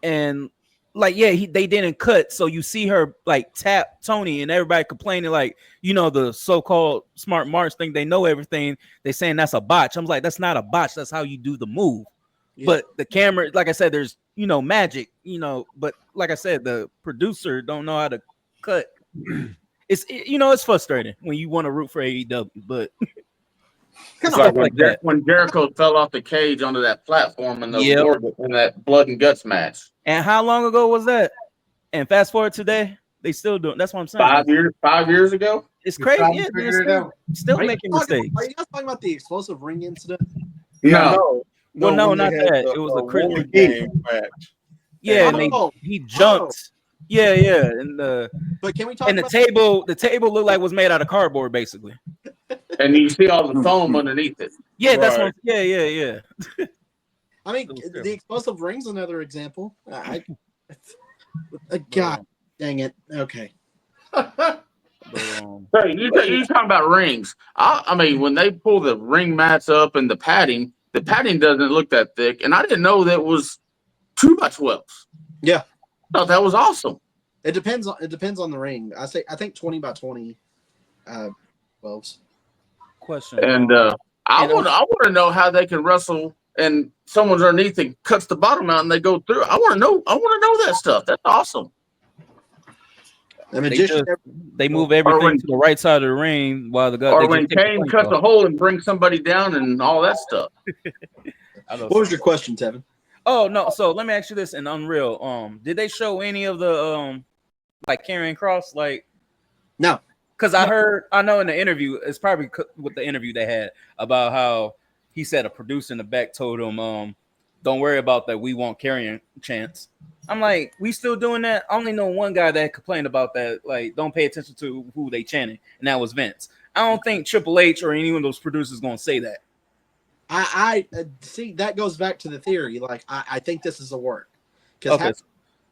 And like, they didn't cut, so you see her like tap Tony, and everybody complaining, like, the so-called smart marks think they know everything. They saying that's a botch. I'm like, that's not a botch. That's how you do the move. Yeah. But the camera, like I said, there's magic, But like I said, the producer don't know how to cut. It's frustrating when you want to root for AEW, but it's like when Jericho fell off the cage onto that platform in that blood and guts match. And how long ago was that? And fast forward today, they still doing. That's what I'm saying. 5 years ago. It's crazy. Yeah, still making mistakes. Are you guys talking about the explosive ring incident? No. Well, no, not that. It was a Woman game match. Yeah, and he jumped. Yeah, and but can we talk? And the table looked like it was made out of cardboard, basically. And you see all the foam underneath it. Yeah, that's what. Yeah. I mean, the explosive ring's another example. God dang it. Okay. So you talking about rings? I mean, when they pull the ring mats up and the padding doesn't look that thick, and I didn't know that was 2x12s. Yeah. I thought that was awesome. It depends on the ring. I think 20x20 12s. Question. And I want to know how they can wrestle and someone's underneath and cuts the bottom out and they go through. I want to know that stuff. That's awesome. The magician, they move everything to the right side of the ring while the guy. Or when Kane cuts a hole and brings somebody down and all that stuff. What was your question, Tevin? Oh no! So let me ask you this: in Unreal, did they show any of the like Karrion Kross? Like, no, because I know in the interview, it's probably with the interview they had about how he said a producer in the back told him, don't worry about that. We won't carry chance. I'm like, we still doing that? I only know one guy that complained about that. Like, don't pay attention to who they chanting. And that was Vince. I don't think Triple H or any of those producers going to say that. I see that goes back to the theory. Like, I think this is a work. Okay.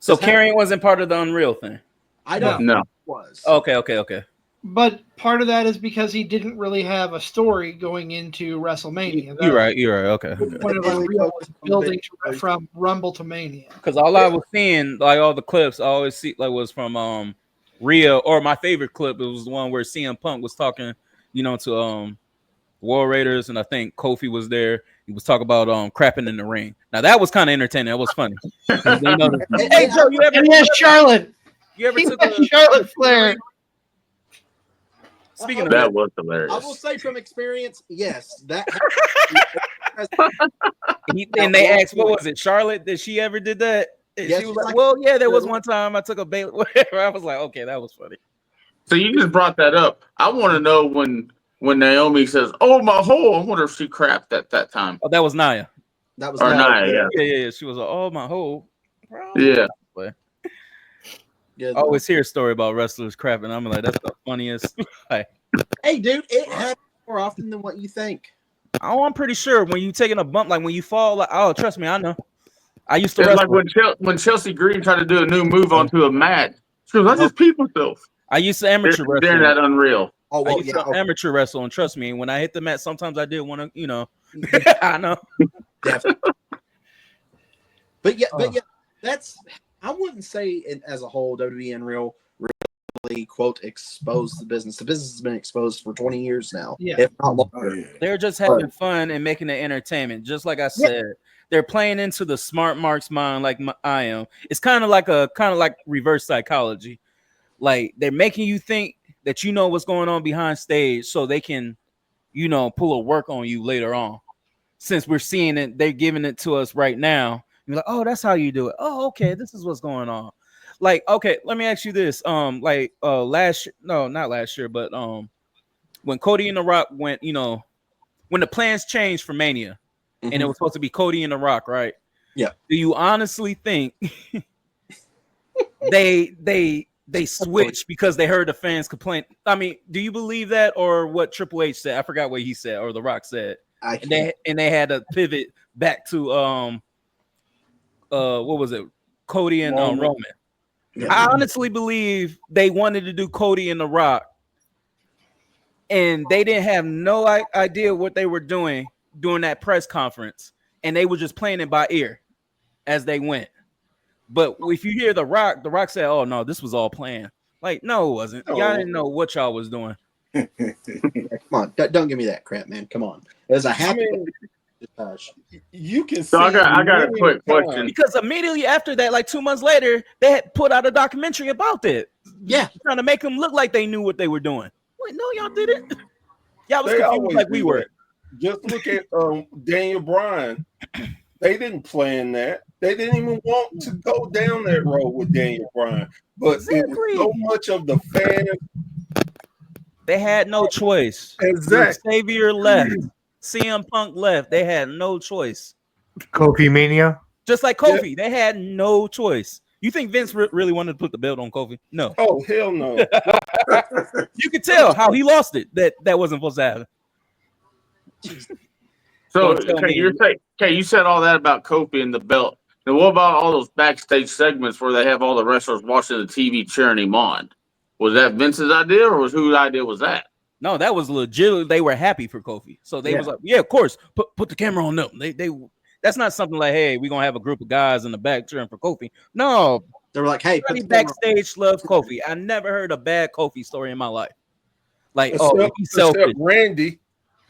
So carrying wasn't part of the Unreal thing. I don't know. It was. Okay. But part of that is because he didn't really have a story going into WrestleMania. You're right. Okay. One of Unreal was building from Rumble to Mania. Because all I was seeing, like all the clips, I always see like was from Rhea, or my favorite clip. It was the one where CM Punk was talking, to War Raiders, and I think Kofi was there. He was talking about crapping in the ring. Now that was kind of entertaining. That was funny. Hey Joe, Charlotte. You ever took a Charlotte Flair? Speaking of that, was hilarious. I will say from experience, yes, that. And they asked, what was it, Charlotte? Did she ever did that? And Yes, she was like, well, yeah, there was one time I took a bait. Whatever. I was like, okay, that was funny. So you just brought that up. I want to know when Naomi says, "Oh, my hole." I wonder if she crapped at that time. Oh, that was Nia. That was Nia. Yeah. She was like, "Oh, my hole." Yeah. Yeah, I always hear a story about wrestlers crapping. I'm like, that's the funniest. Like, hey, dude, it happens more often than what you think. Oh, I'm pretty sure when you taking a bump, like when you fall, like, oh, trust me, I know. I used to It's wrestle. like when Chelsea Green tried to do a new move onto a mat. She goes, "I just peed myself." I used to amateur wrestle. During that Unreal. Oh, well, I used to amateur wrestle, and trust me, when I hit the mat, sometimes I did want to, I know. Definitely. But yeah, that's, I wouldn't say it as a whole, WWE Unreal really, quote, exposed the business. The business has been exposed for 20 years now. Yeah. If not longer. They're just having fun and making it entertainment. Just like I said, they're playing into the smart mark's mind like I am. It's kind of like reverse psychology. Like they're making you think that you know what's going on behind stage so they can, pull a work on you later on. Since we're seeing it, they're giving it to us right now. You're like, oh, that's how you do it. Oh, okay, this is what's going on. Like, okay, let me ask you this. Not last year, but when Cody and The Rock went, when the plans changed for Mania, and it was supposed to be Cody and The Rock, right? Yeah. Do you honestly think they switched because they heard the fans complain? I mean, do you believe that, or what Triple H said? I forgot what he said, or The Rock said. And they had to pivot back to what was it? Cody and Roman. Yeah. I honestly believe they wanted to do Cody and The Rock, and they didn't have no idea what they were doing during that press conference, and they were just playing it by ear as they went. But if you hear The Rock said, "Oh no, this was all planned." Like, no, it wasn't. Y'all didn't know what y'all was doing. Come on, don't give me that crap, man. Come on. There's a happy. You can. So I got a quick question. Because immediately after that, like 2 months later, they had put out a documentary about it. Yeah, trying to make them look like they knew what they were doing. Wait, no, y'all didn't. Y'all was confused like we were. Just look at Daniel Bryan. They didn't plan that. They didn't even want to go down that road with Daniel Bryan. But it was so much of the fans. They had no choice. Exactly. Xavier left. CM Punk left. They had no choice. Kofi Mania. Just like Kofi, they had no choice. You think Vince really wanted to put the belt on Kofi? No. Oh, hell no. You could tell how he lost it. That wasn't supposed to happen. So, you said all that about Kofi and the belt. And what about all those backstage segments where they have all the wrestlers watching the TV cheering him on? Was that Vince's idea, or whose idea was that? No, that was legit. They were happy for Kofi, so they was like, "Yeah, of course, put the camera on them." They that's not something like, "Hey, we're gonna have a group of guys in the back cheering for Kofi." No, they were like, "Hey, backstage loves Kofi." I never heard a bad Kofi story in my life. Like, he's selfish. Except Randy.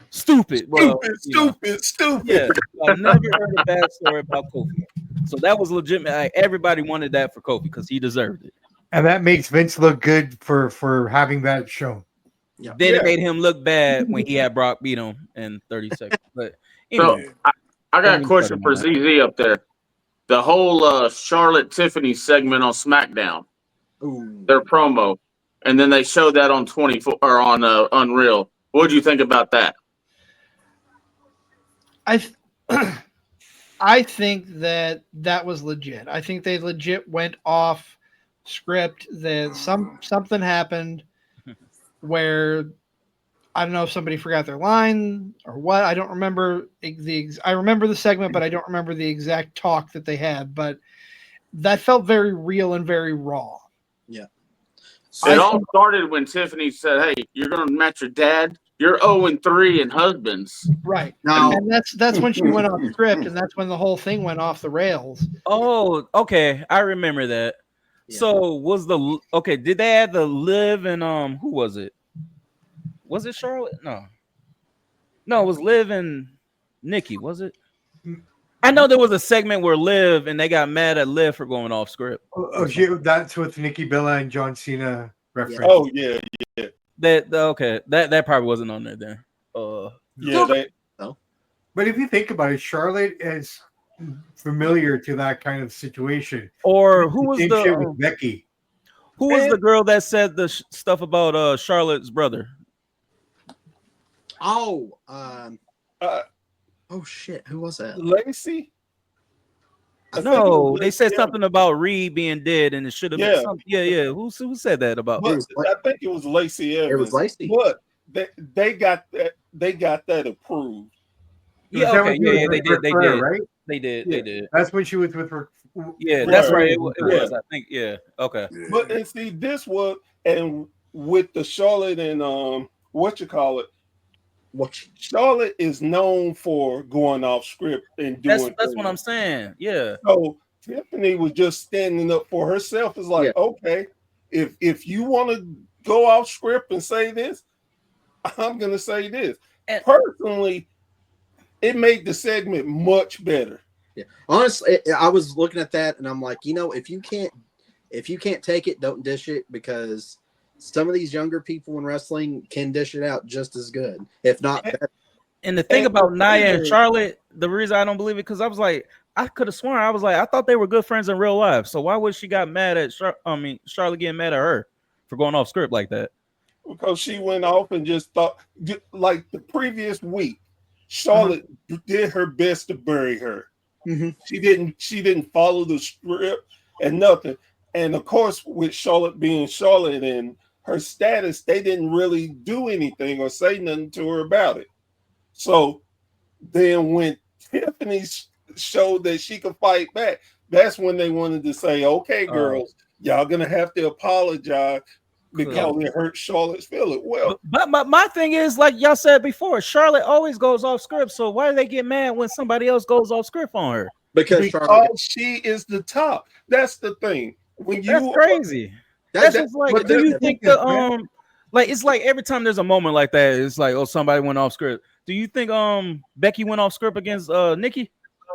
Stupid. Stupid. Yeah, I never heard a bad story about Kofi. So that was legitimate. Like, everybody wanted that for Kofi because he deserved it. And that makes Vince look good for having that show. Yeah. Then it made him look bad when he had Brock beat him in 30 seconds. But anyway, so I got a question for ZZ up there. The whole Charlotte Tiffany segment on SmackDown, their promo, and then they showed that on 24 or on Unreal. What did you think about that? I think that was legit. I think they legit went off script. That something happened where I don't know if somebody forgot their line or what. I don't remember I remember the segment, but I don't remember the exact talk that they had. But that felt very real and very raw. Yeah. It all started when Tiffany said, "Hey, you're going to match your dad. You're 0-3 in husbands." Right. Now, And that's when she went off script, and that's when the whole thing went off the rails. Oh, okay. I remember that. Yeah. So did they add the Liv and who was it? Was it Charlotte? No, it was Liv and Nikki, was it? I know there was a segment where Liv and they got mad at Liv for going off script. That's with Nikki Bella and John Cena reference. Oh yeah. That probably wasn't on there then. Yeah. But if you think about it, Charlotte is familiar to that kind of situation. Or who was Same shit with Becky? Who was the girl that said the stuff about Charlotte's brother? oh shit, who was that? Lacey? No, they said something about Reed being dead, and it should have been something. Yeah. Who said that about? I think it was Lacey Evans. It was Lacey. But they got that. They got that approved. Yeah, okay, yeah, they did. They did. Right? They did. Yeah. They did. That's when she was with her. Yeah, that's right. It was. I think. Yeah. Okay. But and see, this was and with the Charlotte and Charlotte is known for going off script and doing. That's what I'm saying. Yeah. So Tiffany was just standing up for herself. It's like, okay, if you want to go off script and say this, I'm gonna say this. And personally, it made the segment much better. Yeah, honestly, I was looking at that and I'm like, if you can't take it, don't dish it, because some of these younger people in wrestling can dish it out just as good, if not better. And the thing about Nia and Charlotte, the reason I don't believe it, because I could have sworn I thought they were good friends in real life. So why would she got mad at Charlotte getting mad at her for going off script like that? Because she went off and just thought, like the previous week, Charlotte did her best to bury her. Mm-hmm. She didn't follow the script and nothing. And of course, with Charlotte being Charlotte and her status, they didn't really do anything or say nothing to her about it. So then when Tiffany showed that she could fight back, that's when they wanted to say, okay, girls, y'all gonna have to apologize because it hurt Charlotte's feelings. Well, but my thing is, like y'all said before, Charlotte always goes off script. So why do they get mad when somebody else goes off script on her? Because she is the top. That's the thing. That's crazy. That's just like, do you think like it's like every time there's a moment like that, it's like, oh, somebody went off script. Do you think Becky went off script against Nikki?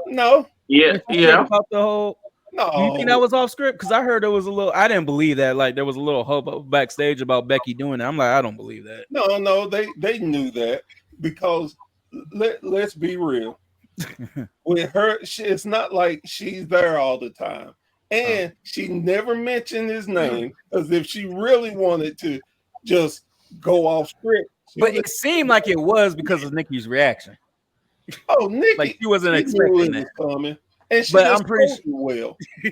No. Yeah. About the whole. No. Do you think that was off script? Because I heard there was a little. I didn't believe that. Like there was a little hope backstage about Becky doing it. I'm like, I don't believe that. No, they knew that because let's be real. With her, it's not like she's there all the time, and she never mentioned his name. Because if she really wanted to just go off script, but it seemed like it was because of Nikki's reaction. Oh, Nikki, like she wasn't expecting it coming. And she but I'm pretty sure well. Yeah,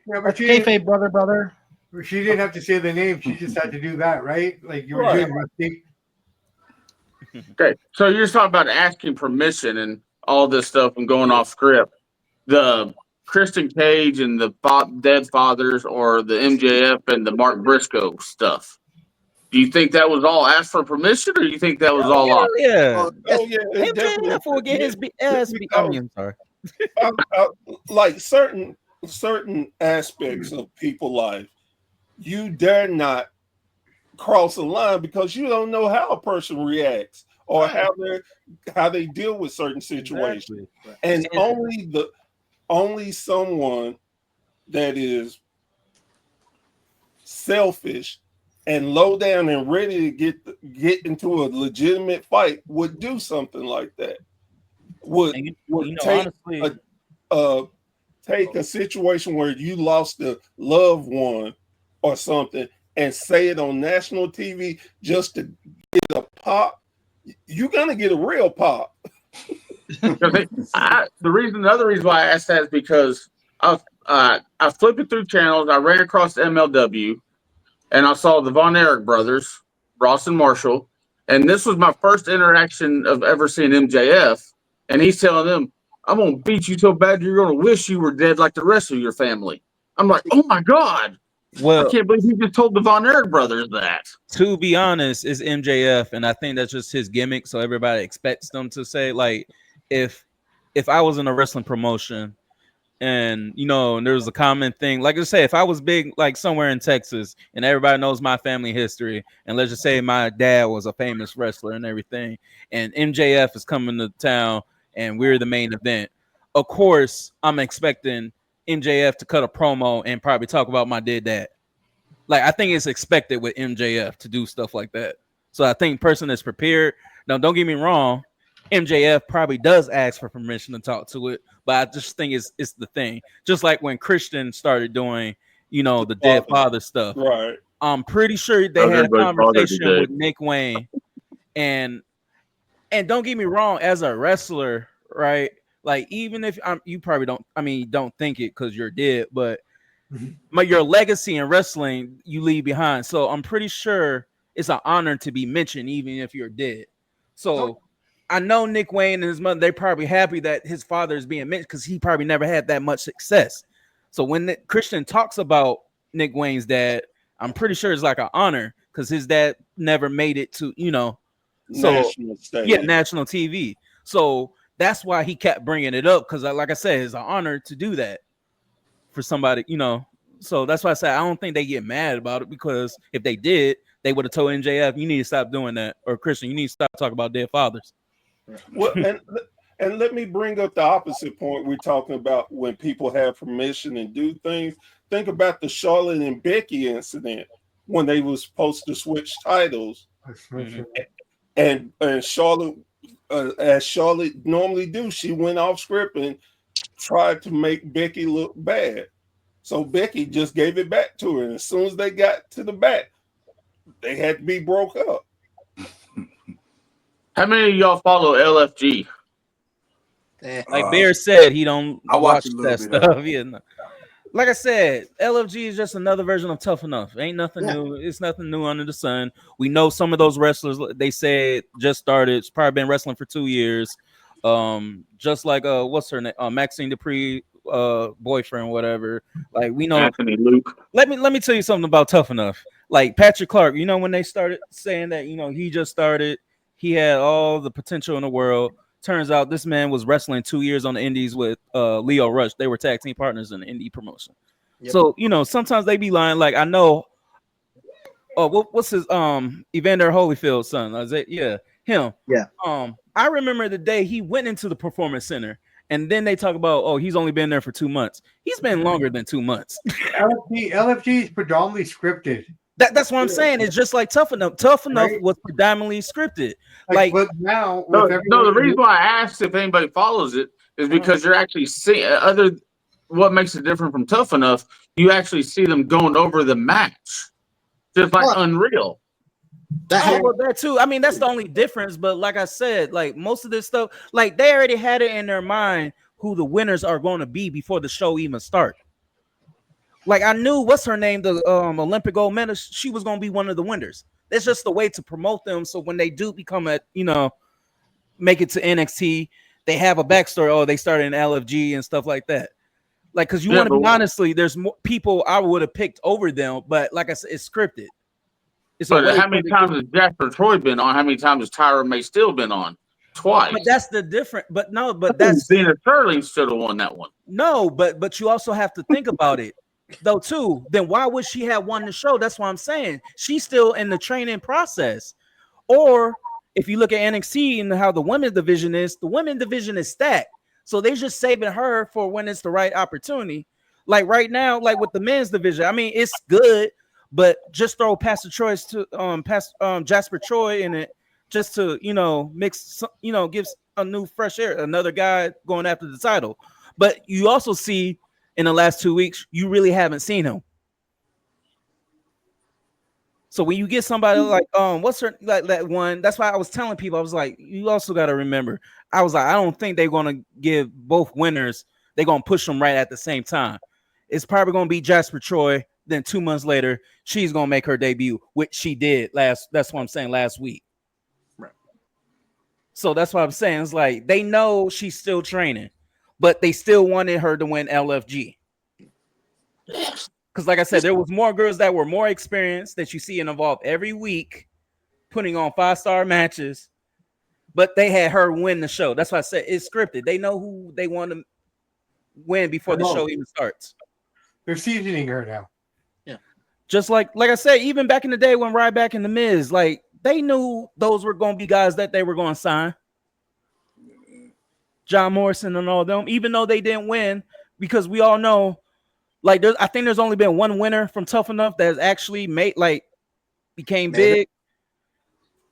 but kayfabe, brother. She didn't have to say the name. She just had to do that, right? Like you were doing, Rusty. Okay, so you're talking about asking permission and all this stuff and going off script. The Kristen Cage and the Dead Fathers, or the MJF and the Mark Briscoe stuff. Do you think that was all asked for permission, or do you think that was all off? Yeah. MJF will get his ass beat. I'm sorry. Like certain aspects of people's life, you dare not cross a line because you don't know how a person reacts or how they deal with certain situations. Exactly. And only someone that is selfish and low down and ready to get into a legitimate fight would do something like that. Would take a situation where you lost a loved one or something and say it on national TV just to get a pop. You're gonna get a real pop. The other reason why I asked that is because I flipping through channels. I ran across MLW, and I saw the Von Erich brothers, Ross and Marshall, and this was my first interaction of ever seeing MJF, and he's telling them, "I'm gonna beat you so bad you're gonna wish you were dead like the rest of your family." I'm like, "Oh my god!" I Well, can't believe he just told the Von Erich brothers that. to be honest, it's MJF, and I think that's just his gimmick. So everybody expects them to say, like, if I was in a wrestling promotion and and there was a common thing, like I say, if I was big like somewhere in Texas and everybody knows my family history, and let's just say my dad was a famous wrestler and everything, and MJF is coming to town and we're the main event, of course I'm expecting MJF to cut a promo and probably talk about my dead dad. Like, I think it's expected with MJF to do stuff like that. So I think person is prepared. Now, don't get me wrong, MJF probably does ask for permission to talk to it, but I just think it's the thing. Just like when Christian started doing, the dead father stuff. Right. I'm pretty sure they had a conversation with Nick Wayne, and don't get me wrong, as a wrestler, right? Like, even if you probably don't think it because you're dead, but your legacy in wrestling you leave behind. So I'm pretty sure it's an honor to be mentioned, even if you're dead. So I know Nick Wayne and his mother, they're probably happy that his father is being mentioned because he probably never had that much success. So when Christian talks about Nick Wayne's dad, I'm pretty sure it's like an honor because his dad never made it to, national stage. Yeah, national TV. So that's why he kept bringing it up because, like I said, it's an honor to do that for somebody, So that's why I said I don't think they get mad about it, because if they did, they would have told MJF, you need to stop doing that, or Christian, you need to stop talking about dead fathers. Well, and let me bring up the opposite point. We're talking about when people have permission and do things. Think about the Charlotte and Becky incident when they were supposed to switch titles, and Charlotte, as Charlotte normally do, she went off script and tried to make Becky look bad. So Becky just gave it back to her. And as soon as they got to the back, they had to be broke up. How many of y'all follow LFG? Like Bear said, he don't I watch that stuff. Yeah, no. Like I said, LFG is just another version of Tough Enough. Ain't nothing new. It's nothing new under the sun. We know some of those wrestlers, they said, just started. It's probably been wrestling for 2 years. Just like what's her name? Maxine Dupree, boyfriend, whatever. Like, we know Anthony Luke. Let me tell you something about Tough Enough. Like Patrick Clark, when they started saying that, he just started, he had all the potential in the world. Turns out this man was wrestling 2 years on the indies with Leo Rush. They were tag team partners in the indie promotion. Yep. So, sometimes they be lying. Like, I know, what's his Evander Holyfield's son? Yeah, him. Yeah. I remember the day he went into the Performance Center, and then they talk about, he's only been there for 2 months. He's been longer than 2 months. LFG is predominantly scripted. That's what I'm saying. It's just like Tough Enough. Tough Enough was predominantly scripted. But now, the reason why I asked if anybody follows it is because you're actually seeing what makes it different from Tough Enough. You actually see them going over the match, just like Unreal. That too. I mean, that's the only difference. But like I said, like most of this stuff, like they already had it in their mind who the winners are going to be before the show even starts. Like, I knew what's her name, the Olympic gold medalist, she was going to be one of the winners. That's just the way to promote them. So when they do become make it to NXT, they have a backstory. They started in LFG and stuff like that. Like, because you want to be honestly, there's more people I would have picked over them, but like I said, it's scripted. But how many times has Jasper Troy been on? How many times has Tyra May still been on? Twice. But that's the different. But no, but that's Dana Sterling should have won that one. No, but you also have to think about it. Though too, then why would she have won the show? That's what I'm saying. She's still in the training process. Or if you look at NXT and how the women's division is, the women's division is stacked. So they're just saving her for when it's the right opportunity. Like right now, like with the men's division, I mean, it's good, but just throw Jasper Troy in it just to mix, gives a new fresh air, another guy going after the title. But you also see in the last 2 weeks, you really haven't seen him. So when you get somebody like what's her like that one, that's why I was telling people, I was like, you also got to remember, I was like, I don't think they're gonna give both winners, they're gonna push them right at the same time. It's probably gonna be Jasper Troy, then 2 months later, she's gonna make her debut, which she did that's what I'm saying, last week. Right. So that's what I'm saying. It's like they know she's still training, but they still wanted her to win LFG. Because like I said, there was more girls that were more experienced that you see in Evolve every week, putting on 5-star matches, but they had her win the show. That's why I said it's scripted. They know who they want to win before the show even starts. They're seasoning her now. Yeah. Just like I said, even back in the day when Ryback and The Miz, like they knew those were going to be guys that they were going to sign. John Morrison and all of them, even though they didn't win, because we all know, like, I think there's only been one winner from Tough Enough that has actually became big.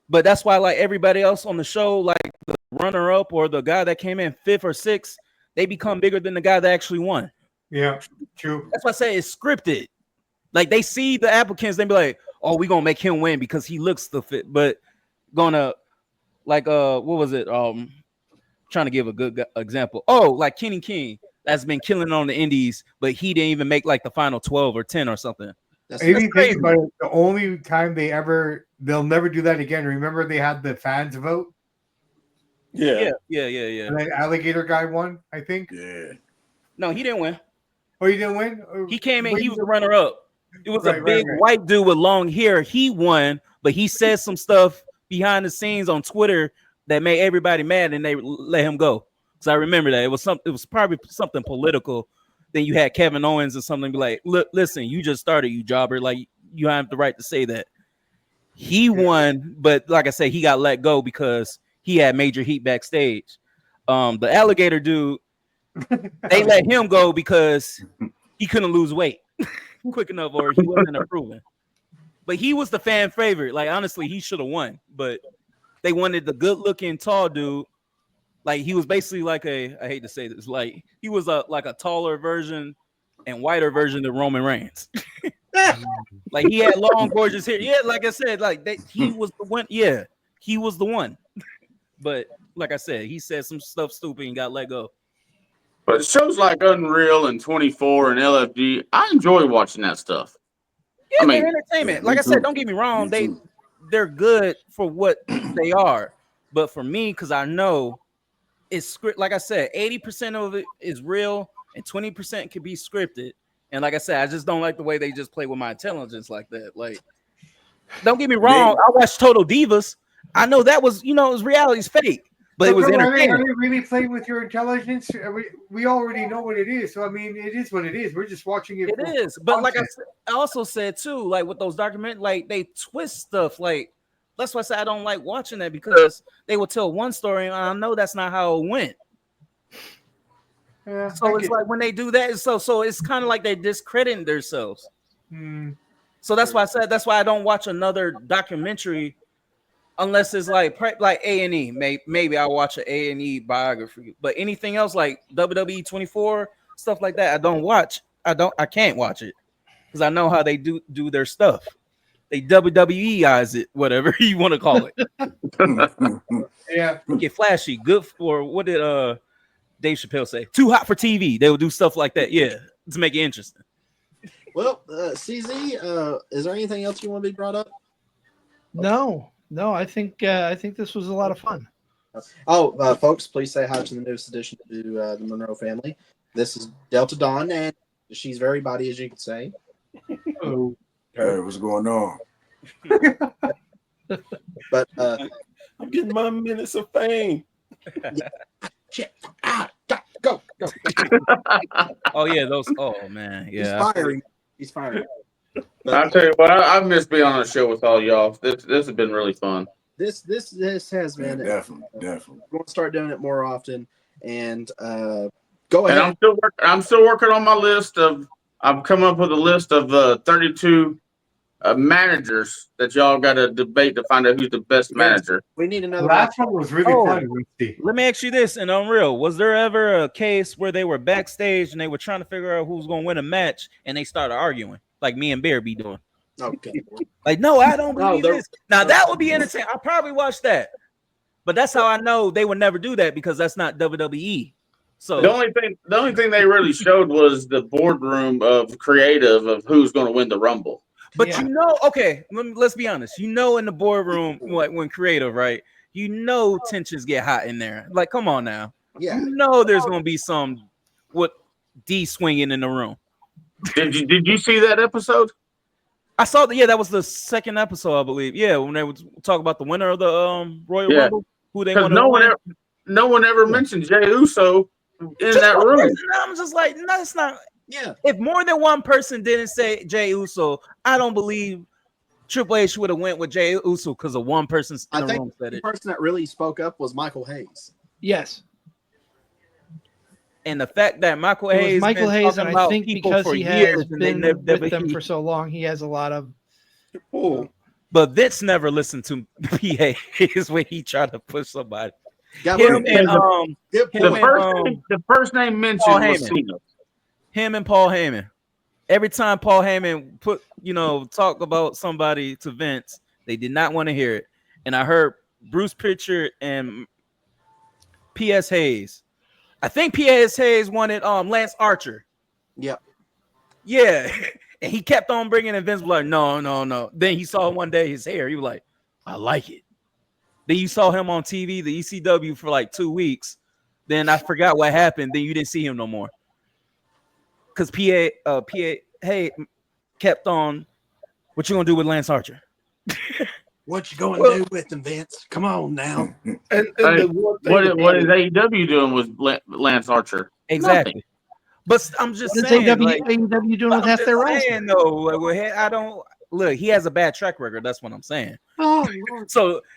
But that's why, like, everybody else on the show, like the runner-up or the guy that came in 5th or 6th, they become bigger than the guy that actually won. Yeah, true. That's why I say it's scripted. Like, they see the applicants, they be like, oh, we're gonna make him win because he looks the fit, but gonna, like, what was it? Trying to give a good example. Oh, like Kenny King that's been killing on the indies, but he didn't even make like the final 12 or 10 or something. That's crazy. But the only time they'll never do that again. Remember they had the fans vote? Yeah. And then Alligator guy won, I think. Yeah. No, he didn't win. Oh, he didn't win? He came in, he was the runner-up. It was a big white dude with long hair. He won, but he said some stuff behind the scenes on Twitter that made everybody mad, and they let him go. Because I remember that. It was probably something political. Then you had Kevin Owens or something be like, look, listen, you just started, you jobber. Like, you have the right to say that. He won, but like I said, he got let go because he had major heat backstage. The alligator dude, they let him go because he couldn't lose weight quick enough, or he wasn't improving. But he was the fan favorite. Like, honestly, he should have won. But they wanted the good-looking, tall dude. Like, he was basically like I hate to say this, like, he was like a taller version and whiter version of Roman Reigns. Like, he had long, gorgeous hair. Yeah, like I said, like, he was the one. Yeah, he was the one. But like I said, he said some stuff stupid and got let go. But shows like Unreal and 24 and LFG, I enjoy watching that stuff. Yeah, I mean, they're entertainment. Like I said, don't get me wrong, they're good for what they are. But for me, because I know it's script, like I said, 80% of it is real and 20% can be scripted. And like I said, I just don't like the way they just play with my intelligence like that. Like, don't get me wrong, I watched Total Divas. I know that was, it was reality's fake, but it was entertaining. Are they really playing with your intelligence? We already know what it is. So, I mean, it is what it is. We're just watching it. It is. But like I also said, too, like with those documentaries, like they twist stuff. Like, that's why I say I don't like watching that, because they will tell one story and I know that's not how it went. Yeah, so it's like when they do that, so it's kind of like they're discrediting themselves. So that's why I said, that's why I don't watch another documentary unless it's like A&E. Maybe I'll watch an A&E biography, but anything else like WWE 24, stuff like that, I don't watch. I can't watch it because I know how they do their stuff. They WWEize it, whatever you want to call it. Yeah, get flashy, good for what did Dave Chappelle say? Too hot for TV. They will do stuff like that, yeah, to make it interesting. Well, CZ, is there anything else you want to be brought up? No, I think this was a lot of fun. Oh, folks, please say hi to the newest addition to the Monroe family. This is Delta Dawn, and she's very body, as you can say. Oh. Hey, what's going on? But I'm getting my minutes of fame. Go. Oh yeah, those. Oh man, yeah. He's firing. I'll tell you what, I miss being on the show with all y'all. This has been really fun. This has been definitely. We're going to start doing it more often, and go ahead. And I'm still working on my list of. I've come up with a list of 32 managers that y'all got to debate to find out who's the best manager. We need another. Last one was really fun. Let me ask you this: in Unreal, was there ever a case where they were backstage and they were trying to figure out who's going to win a match and they started arguing, like me and Bear be doing? Okay. Like, no, I don't No, believe this. Now that would be entertaining. I'll probably watch that. But that's how I know they would never do that because that's not WWE. So the only thing they really showed was the boardroom of creative of who's going to win the Rumble. but Yeah. you know, okay, let's be honest. You know, in the boardroom, like when creative, right? You know, tensions get hot in there. Like, come on now. Yeah. You know, there's gonna be some D swinging in the room. Did you see that episode? I saw that. Yeah, that was the second episode, I believe. Yeah, when they would talk about the winner of the Royal Rumble, who they Because want. no one ever mentioned Jey Uso in Just that one room. person. I'm just like, no, it's not. Yeah. If more than one person didn't say Jey Uso, I don't believe Triple H would have went with Jey Uso because of one person in the room said the it. person that really spoke up was Michael Hayes. Yes. And the fact that Michael Hayes, and I think because he has been with them for so long, he has a lot of. But Vince never listened to PA is when he tried to push somebody. The first name mentioned was Cena. Him and Paul Heyman. Every time Paul Heyman talk about somebody to Vince, they did not want to hear it. And I heard Bruce Pritchard and P.S. Hayes. I think P.S. Hayes wanted Lance Archer. Yep. Yeah. And he kept on bringing it. Vince was like, no. Then he saw one day his hair. He was like, I like it. Then you saw him on TV, the ECW, for like 2 weeks. Then I forgot what happened. Then you didn't see him no more. Because PA hey kept on. What you gonna do with Lance Archer? What you gonna do with him, Vince? Come on now. What is AEW doing with Lance Archer? Exactly. Nothing. But I'm just What's saying, AEW doing with half their roster? I don't look. He has a bad track record. That's what I'm saying. Oh, Lord.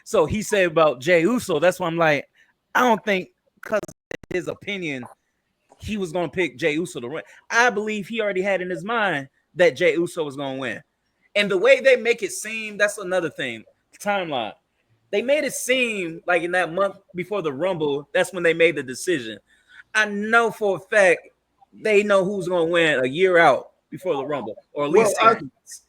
So he said about Jey Uso. That's why I'm like, I don't think because his opinion, he was gonna pick Jey Uso to win. I believe he already had in his mind that Jey Uso was gonna win. And the way they make it seem, that's another thing. Timeline. They made it seem like in that month before the Rumble, that's when they made the decision. I know for a fact they know who's going to win a year out before the Rumble, or at least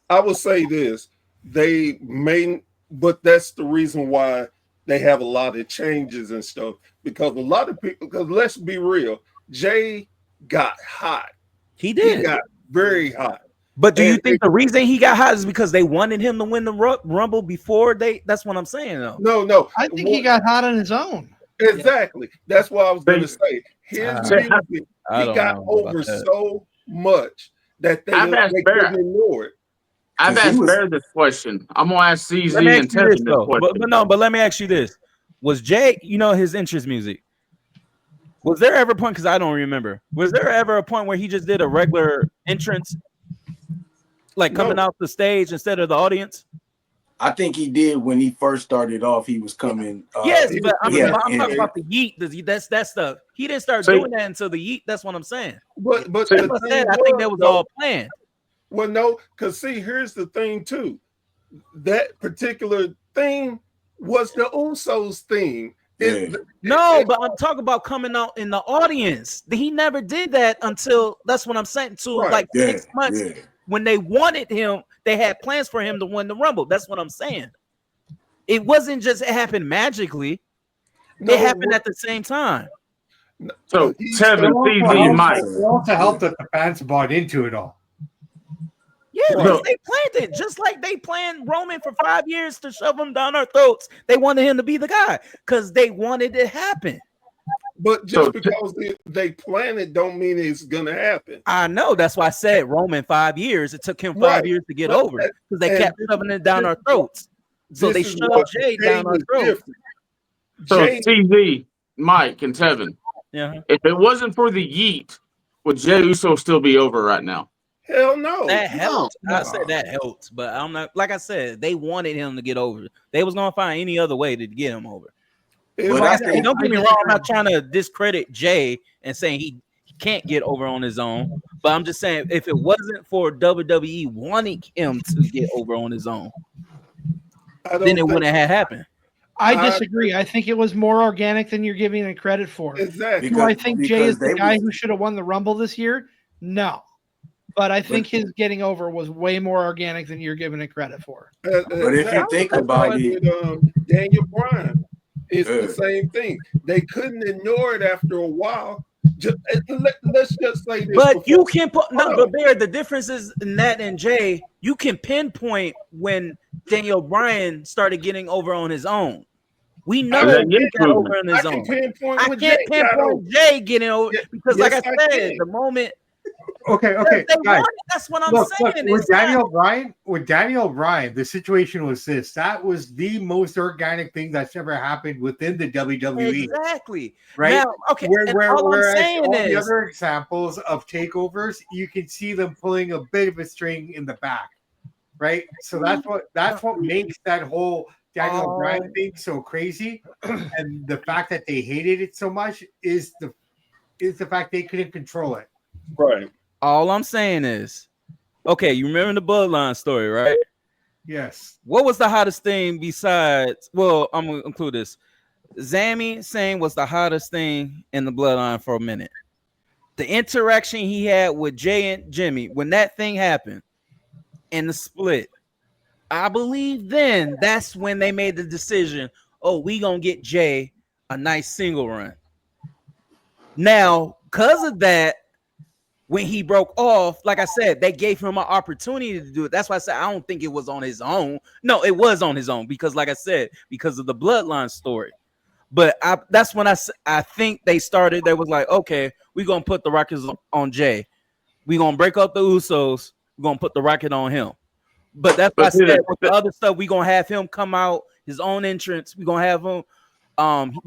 I will say this: they may, but that's the reason why they have a lot of changes and stuff. Because a lot of people, because let's be real, Jay got hot. He did. He got very hot. But do you think the reason he got hot is because they wanted him to win the Rumble before they? That's what I'm saying, though. No. I think he got hot on his own. Exactly. That's what I was going to say. His music, he got over so much that they couldn't ignore it. I've asked Bear this question. I'm going to ask CZ and Tevin this question. But let me ask you this. Was Jay, his interest music, was there ever a point, because I don't remember, was there ever a point where he just did a regular entrance? Like coming out the stage instead of the audience? I think he did when he first started off. He was coming. Yes, but I'm talking about the yeet. That's stuff. He didn't start doing that until the yeet. That's what I'm saying. But I think that was all planned. Well, no, because see, here's the thing too. That particular thing was the Usos thing. But I'm talking about coming out in the audience. He never did that until, that's what I'm saying, 6 months. Yeah. When they wanted him, they had plans for him to win the Rumble. That's what I'm saying. It wasn't just, it happened magically. It happened at the same time. So, Tevin, CZ, Mike. It also helped that the fans bought into it all. Yeah, because they planned it. Just like they planned Roman for 5 years to shove him down our throats. They wanted him to be the guy because they wanted it to happen. But just because they plan it don't mean it's gonna happen. I know. That's why I said Roman 5 years. It took him 5 years to get over it because they kept shoving it down our throats. So they shoved Jay down our throats. So CZ, Mike, and Tevin. Yeah. If it wasn't for the yeet, would Jey Uso still be over right now? Hell no. That helped. No. I said that helped, but I'm not. Like I said, they wanted him to get over. They was gonna find any other way to get him over. Don't get me wrong. I'm not trying to discredit Jay and saying he can't get over on his own. But I'm just saying, if it wasn't for WWE wanting him to get over on his own, then it wouldn't have happened. I disagree. I think it was more organic than you're giving it credit for. Exactly. Do I think Jay is the guy who should have won the Rumble this year? No. but I think his getting over was way more organic than you're giving it credit for. But if you think about it, Daniel Bryan, it's the same thing. They couldn't ignore it after a while. Let's just say this. But you can put but Bear, the difference is Nat and Jay, you can pinpoint when Daniel Bryan started getting over on his own. We know he got over on his own. I can't pinpoint Jay getting over because, like I said, the moment. Okay, guys. That's what I'm saying. With Daniel Bryan, the situation was this. That was the most organic thing that's ever happened within the WWE. Exactly. Right? Now, okay. Whereas all the other examples of takeovers, you can see them pulling a bit of a string in the back. Right? So that's what makes that whole Daniel Bryan thing so crazy. And the fact that they hated it so much is the fact they couldn't control it. Right. All I'm saying is, okay, you remember the Bloodline story, right? Yes. What was the hottest thing besides? Well, I'm gonna include this. Sami Zayn was the hottest thing in the Bloodline for a minute. The interaction he had with Jay and Jimmy when that thing happened in the split, I believe then that's when they made the decision. Oh, we gonna get Jay a nice single run. Now, because of that. When he broke off, like I said, they gave him an opportunity to do it. That's why I said I don't think it was on his own. No, it was on his own because, like I said, because of the Bloodline story. But that's when I think they started. They was like, okay, we're going to put the Rockets on Jay. We're going to break up the Usos. We're going to put the Rocket on him. But that's why I said with the other stuff, we're going to have him come out, his own entrance. We're going to have him.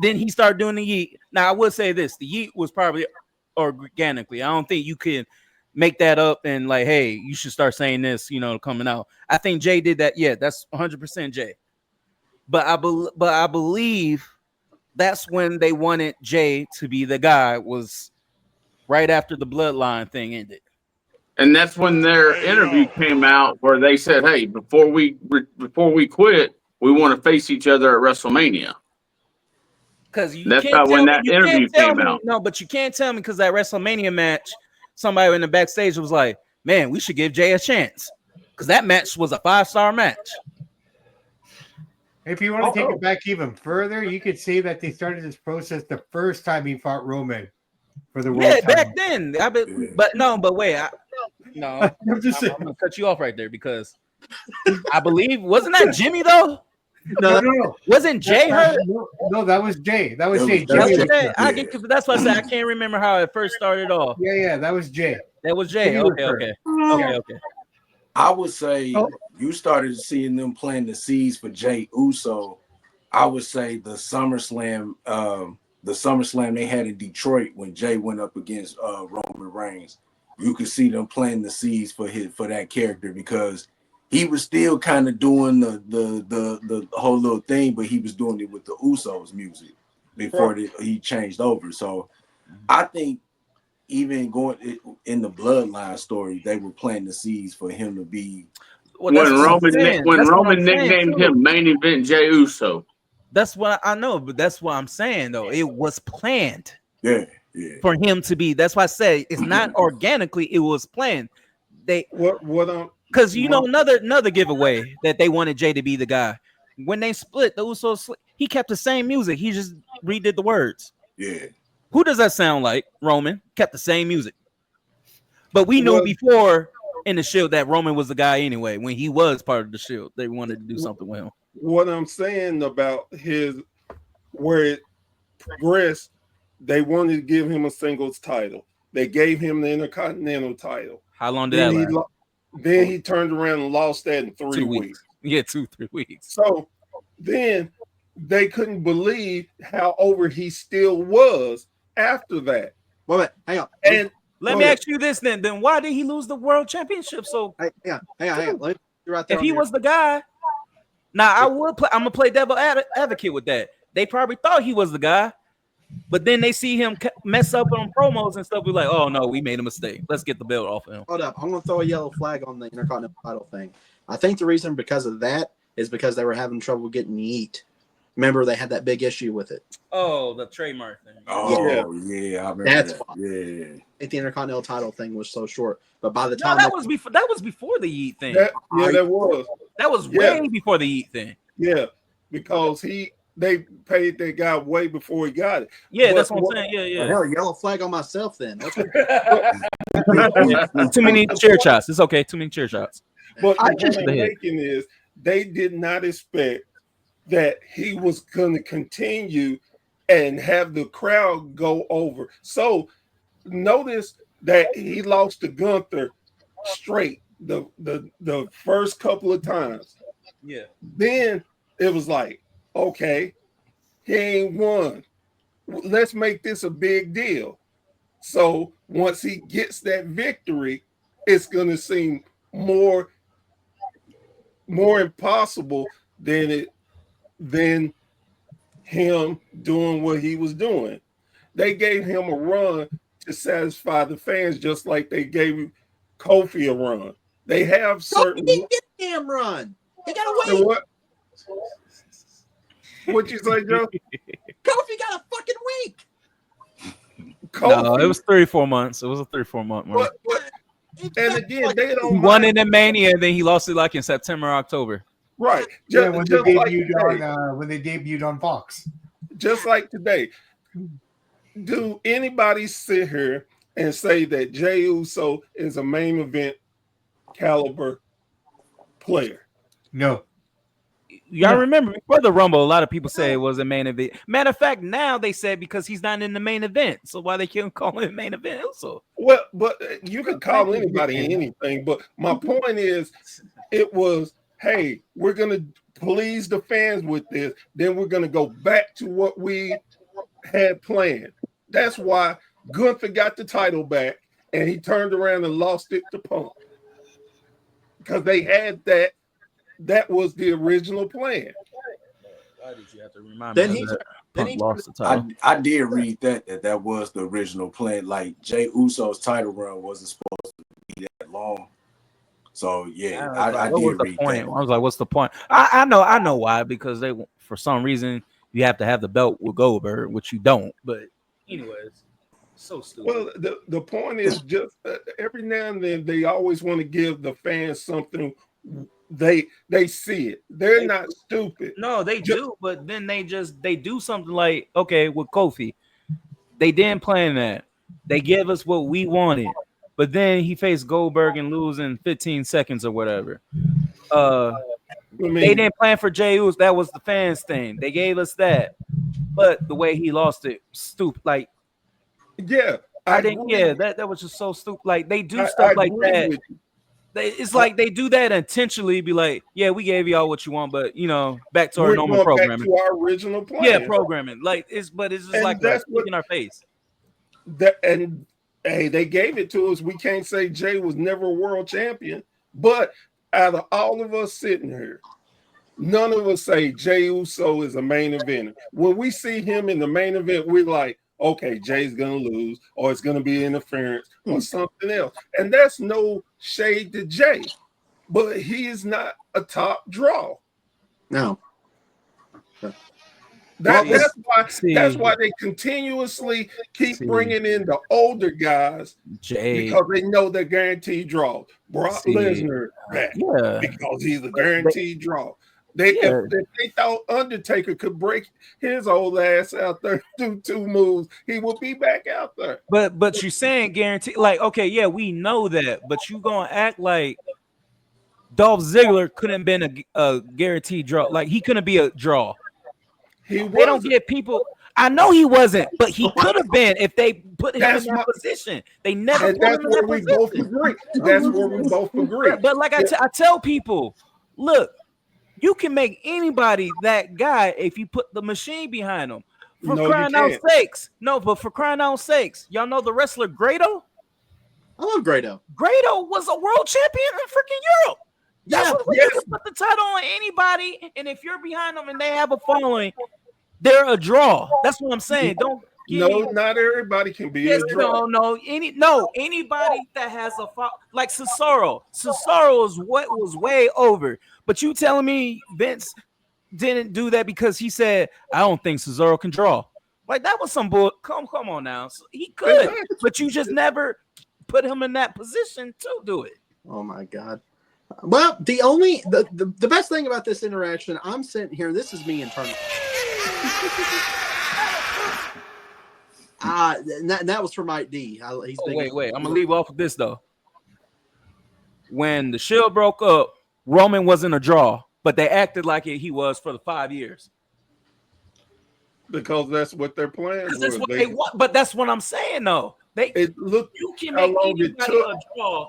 Then he started doing the yeet. Now, I would say this. The yeet was probably organically. I don't think you can make that up and like, hey, you should start saying this, coming out. I think Jay did that. Yeah, that's 100% Jay. But I believe that's when they wanted Jay to be the guy, was right after the Bloodline thing ended. And that's when their interview came out where they said, hey, before we quit, we want to face each other at WrestleMania. Because that's how when that interview came out. No, but you can't tell me because that WrestleMania match, somebody in the backstage was like, man, we should give Jay a chance. Because that match was a 5-star match. If you want to take it back even further, you could say that they started this process the first time he fought Roman for the world title. Back then. But wait. I'm going to cut you off right there because I believe, wasn't that Jimmy though? No. Wasn't Jay hurt? No, that was Jay. That was Jay. That's why I said I can't remember how it first started off. Yeah, that was Jay. That was Jay. Okay. I would say you started seeing them planting the seeds for Jay Uso. I would say the SummerSlam they had in Detroit when Jay went up against Roman Reigns. You could see them planting the seeds for that character because he was still kind of doing the whole little thing, but he was doing it with the Usos music before he changed over. So I think even going in the Bloodline story, they were planting the seeds for him to be. When Roman nicknamed him Main Event Jey Uso. That's what I know, but that's what I'm saying though. It was planned. Yeah. For him to be. That's why I say it's not organically. It was planned. Because another giveaway that they wanted Jay to be the guy. When they split, the Usos, he kept the same music. He just redid the words. Yeah. Who does that sound like? Roman kept the same music. But we knew before in the Shield that Roman was the guy anyway. When he was part of the Shield, they wanted to do something with him. What I'm saying about where it progressed, they wanted to give him a singles title. They gave him the Intercontinental title. How long did that last? Then he turned around and lost that in 3 weeks. Yeah, 2-3 weeks. So then they couldn't believe how over he still was after that. Wait, hang on. And let me ask you this then. Then why did he lose the world championship? So hang on. Let me right there if he was the guy, now I'm gonna play devil advocate with that. They probably thought he was the guy, but then they see him mess up on promos and stuff. We're like, oh no, we made a mistake. Let's get the belt off of him. Hold up, I'm gonna throw a yellow flag on the Intercontinental title thing. I think the reason because of that is because they were having trouble getting Yeet Remember, they had that big issue with it. Oh, the trademark thing. Oh yeah, I remember That's that. why. Yeah. The Intercontinental title thing was so short, but by the No, time that was before. That was before the Yeet thing. That was. That was way before the Yeet thing. Yeah, because they paid that guy way before he got it. Yeah, that's what I'm saying. Yeah, yeah. Hell, yellow flag on myself then. Too many chair shots. It's okay. Too many chair shots. But I the just- point I'm making is they did not expect that he was going to continue and have the crowd go over. So notice that he lost to Gunther straight the first couple of times. Yeah. Then it was like, okay, he ain't won. Let's make this a big deal. So once he gets that victory, it's going to seem more impossible than him doing what he was doing. They gave him a run to satisfy the fans, just like they gave Kofi a run. They have certain. Kofi didn't get a damn run. He got to wait. What you say, Joe? Kofi got a fucking week. Kofi, No, it was 3-4 months. It was a 3-4 month run. And again, they don't He won it in Mania, and then he lost it like in September, October. Right. Yeah, when they just like debuted on Fox. Just like today. Do anybody sit here and say that Jey Uso is a main event caliber player? No. Y'all remember before the Rumble, a lot of people say it was a main event. Matter of fact, now they said because he's not in the main event, so why they can't call him main event also? Well, but you can call anybody anything. But my point is, it was, hey, we're gonna please the fans with this. Then we're gonna go back to what we had planned. That's why Gunther got the title back, and he turned around and lost it to Punk because they had that. That was the original plan. Why did you have to remind Then me? he- Of that? then Punk he- lost the title. I did read that was the original plan. Like Jey Uso's title run wasn't supposed to be that long. So yeah, I what was did the read point? that. I was like, "What's the point?" I know why, because they, for some reason, you have to have the belt with Goldberg, which you don't. But anyways, so stupid. Well, the point is just every now and then they always want to give the fans something they see it. They're not stupid. No, they do, but then they do something like, okay, with Kofi, they didn't plan that. They gave us what we wanted, but then he faced Goldberg and lose in 15 seconds or whatever. They didn't plan for Jey Uso. That was the fans thing. They gave us that, but the way he lost it, stupid. Like, yeah, I didn't. Yeah, that was just so stupid. Like they do stuff like that. It's like they do that intentionally. Be like, yeah, we gave y'all what you want, but back to our normal programming. Back to our original plan. Yeah, programming. Like it's just and like that's what in our face. And hey, they gave it to us. We can't say Jay was never a world champion, but out of all of us sitting here, none of us say Jey Uso is a main eventer. When we see him in the main event, we're like, okay, Jay's gonna lose, or it's gonna be interference, or something else. And that's no shade to Jay, but he is not a top draw. No. That's why they continuously keep bringing in the older guys because they know they're guaranteed draws. Brock Lesnar back because he's a guaranteed draw. If they thought Undertaker could break his old ass out there, do 2 moves, he would be back out there. But you're saying guarantee, like, okay, yeah, we know that, but you gonna act like Dolph Ziggler couldn't have been a guaranteed draw. Like he couldn't be a draw. They don't get people. I know he wasn't, but he could have been if they put him in that position. They never put him in that position. Both agree. That's where we both agree. But like I tell people, look, you can make anybody that guy if you put the machine behind them. For crying out sakes. No, but for crying out sakes, y'all know the wrestler Grado? I love Grado. Grado was a world champion in freaking Europe. That's what you can put the title on anybody, and if you're behind them and they have a following, they're a draw. That's what I'm saying. Not everybody can be a draw. Anybody that has a like Cesaro. Cesaro is what was way over. But you telling me Vince didn't do that because he said, I don't think Cesaro can draw. Like that was some bull. Come on now. So he could, but you just never put him in that position to do it. Oh my God. Well, the best thing about this interaction, I'm sitting here. This is me internal. That was for Mike D. Wait. I'm gonna leave off of this though. When the Shield broke up, Roman wasn't a draw, but they acted like he was for the 5 years. Because that's what their plans That's were. what they want, but that's what I'm saying though. You can make anybody a draw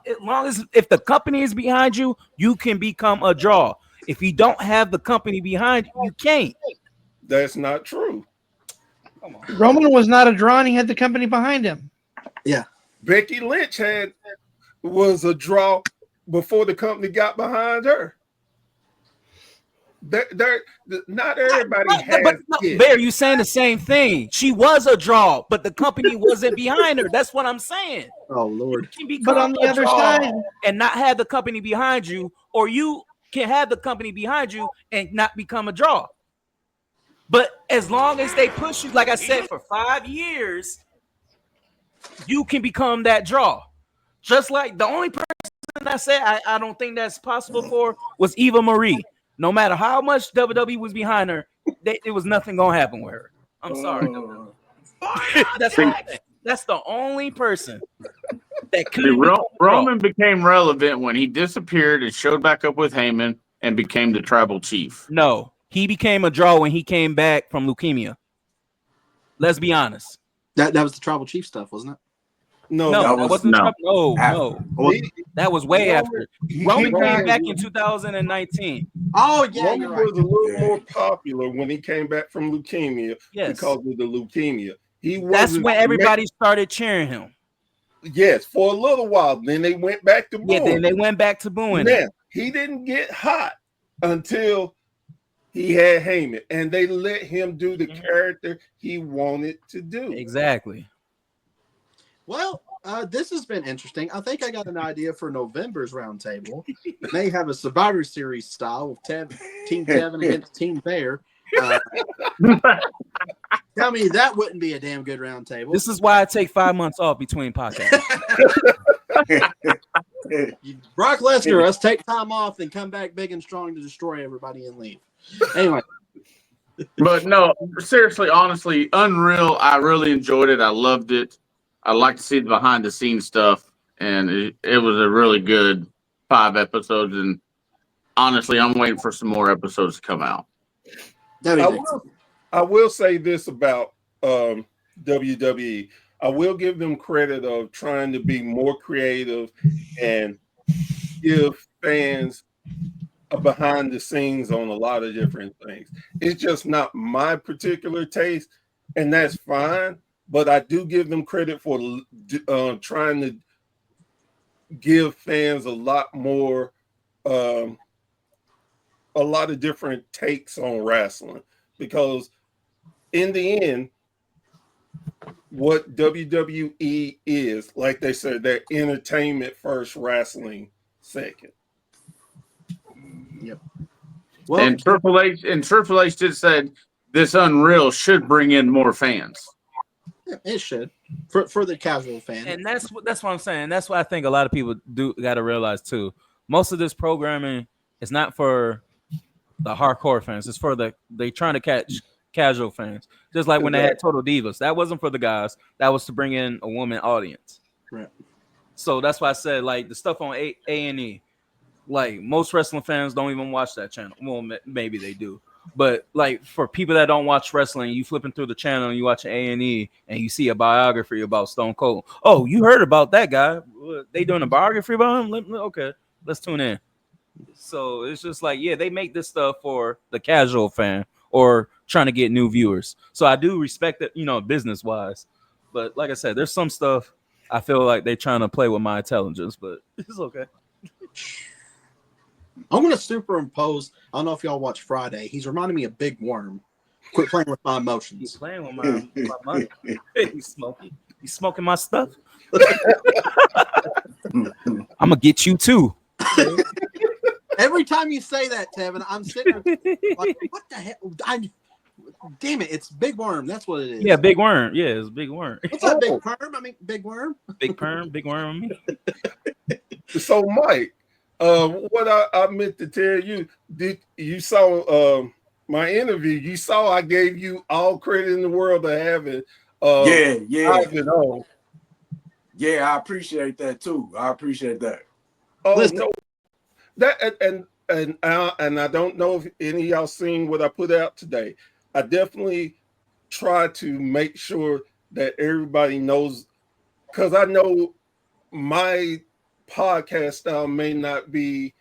as long as if the company is behind you, you can become a draw. If you don't have the company behind you, you can't. That's not true. Come on. Roman was not a draw, and he had the company behind him. Yeah, Becky Lynch was a draw before the company got behind her. Not everybody has. Bear, you saying the same thing? She was a draw, but the company wasn't behind her. That's what I'm saying. Oh Lord! But on the other side, and not have the company behind you, or you can have the company behind you and not become a draw. But as long as they push you, like I said, for 5 years, you can become that draw. Just like the only person I said I don't think that's possible for was Eva Marie. No matter how much WWE was behind her, it was nothing gonna happen with her. I'm sorry. That's the only person that could. Roman became relevant when he disappeared and showed back up with Heyman and became the tribal chief. No, he became a draw when he came back from leukemia. Let's be honest. That was the tribal chief stuff, wasn't it? No, that wasn't. No. That was way after. Roman came back in 2019. Oh yeah, Roman was a little more popular when he came back from leukemia because of the leukemia. That's when everybody started cheering him. Yes, for a little while. Then they went back to booing. Yeah, then they went back to booing. Now, he didn't get hot until he had Heyman, and they let him do the character he wanted to do. Exactly. Well, this has been interesting. I think I got an idea for November's roundtable. May have a Survivor Series style of Team Kevin against Team Bear. Tell me that wouldn't be a damn good roundtable. This is why I take 5 months off between podcasts. Brock Lesnar, us take time off and come back big and strong to destroy everybody and leave. Anyway. But no, seriously, honestly, Unreal. I really enjoyed it. I loved it. I like to see the behind the scenes stuff, and it was a really good 5 episodes. And honestly, I'm waiting for some more episodes to come out. I will say this about WWE. I will give them credit of trying to be more creative and give fans a behind the scenes on a lot of different things. It's just not my particular taste, and that's fine. But I do give them credit for trying to give fans a lot more, a lot of different takes on wrestling. Because in the end, what WWE is, like they said, they're entertainment first, wrestling second. Yep. Well, and Triple H did said this Unreal should bring in more fans. It should for the casual fan, and that's what I'm saying. That's what I think a lot of people got to realize too. Most of this programming is not for the hardcore fans. It's for they trying to catch casual fans. Just like when they had Total Divas, that wasn't for the guys. That was to bring in a woman audience. Right. So that's why I said like the stuff on A&E. Like most wrestling fans don't even watch that channel. Well, maybe they do. But like for people that don't watch wrestling, you flipping through the channel and you watch A&E and you see a biography about Stone Cold. Oh, you heard about that guy? They doing a biography about him? Okay, let's tune in. So it's just like, yeah, they make this stuff for the casual fan or trying to get new viewers. So I do respect it, business wise. But like I said, there's some stuff I feel like they're trying to play with my intelligence, but it's okay. I'm going to superimpose. I don't know if y'all watch Friday. He's reminding me of Big Worm. Quit playing with my emotions. He's playing with my money. He's smoking my stuff. I'm going to get you too. Every time you say that, Tevin, I'm sitting there like, what the hell? Damn it, it's Big Worm. That's what it is. Yeah, Big Worm. Yeah, it's Big Worm. What's up, Big Perm? I mean, Big Worm. Big Perm, Big Worm. So, Mike, what I meant to tell you, did you saw my interview? You saw I gave you all credit in the world to having Ivan on. Yeah, I appreciate that too. I appreciate that. Oh Listen. no, that and I don't know if any of y'all seen what I put out today. I definitely try to make sure that everybody knows, because I know my podcast style may not be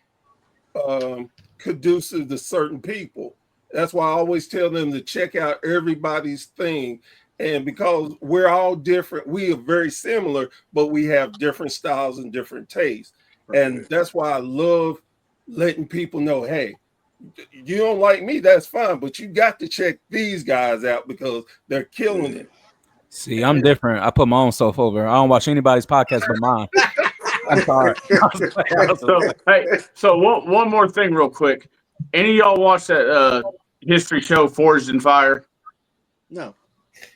conducive to certain people. That's why I always tell them to check out everybody's thing. And because we're all different, we are very similar, but we have different styles and different tastes. And that's why I love letting people know, hey, you don't like me, that's fine, but you got to check these guys out because they're killing it. See, I'm different. I put my own self over. I don't watch anybody's podcast but mine. I'm sorry. So one more thing real quick. Any of y'all watch that history show Forged in Fire? No.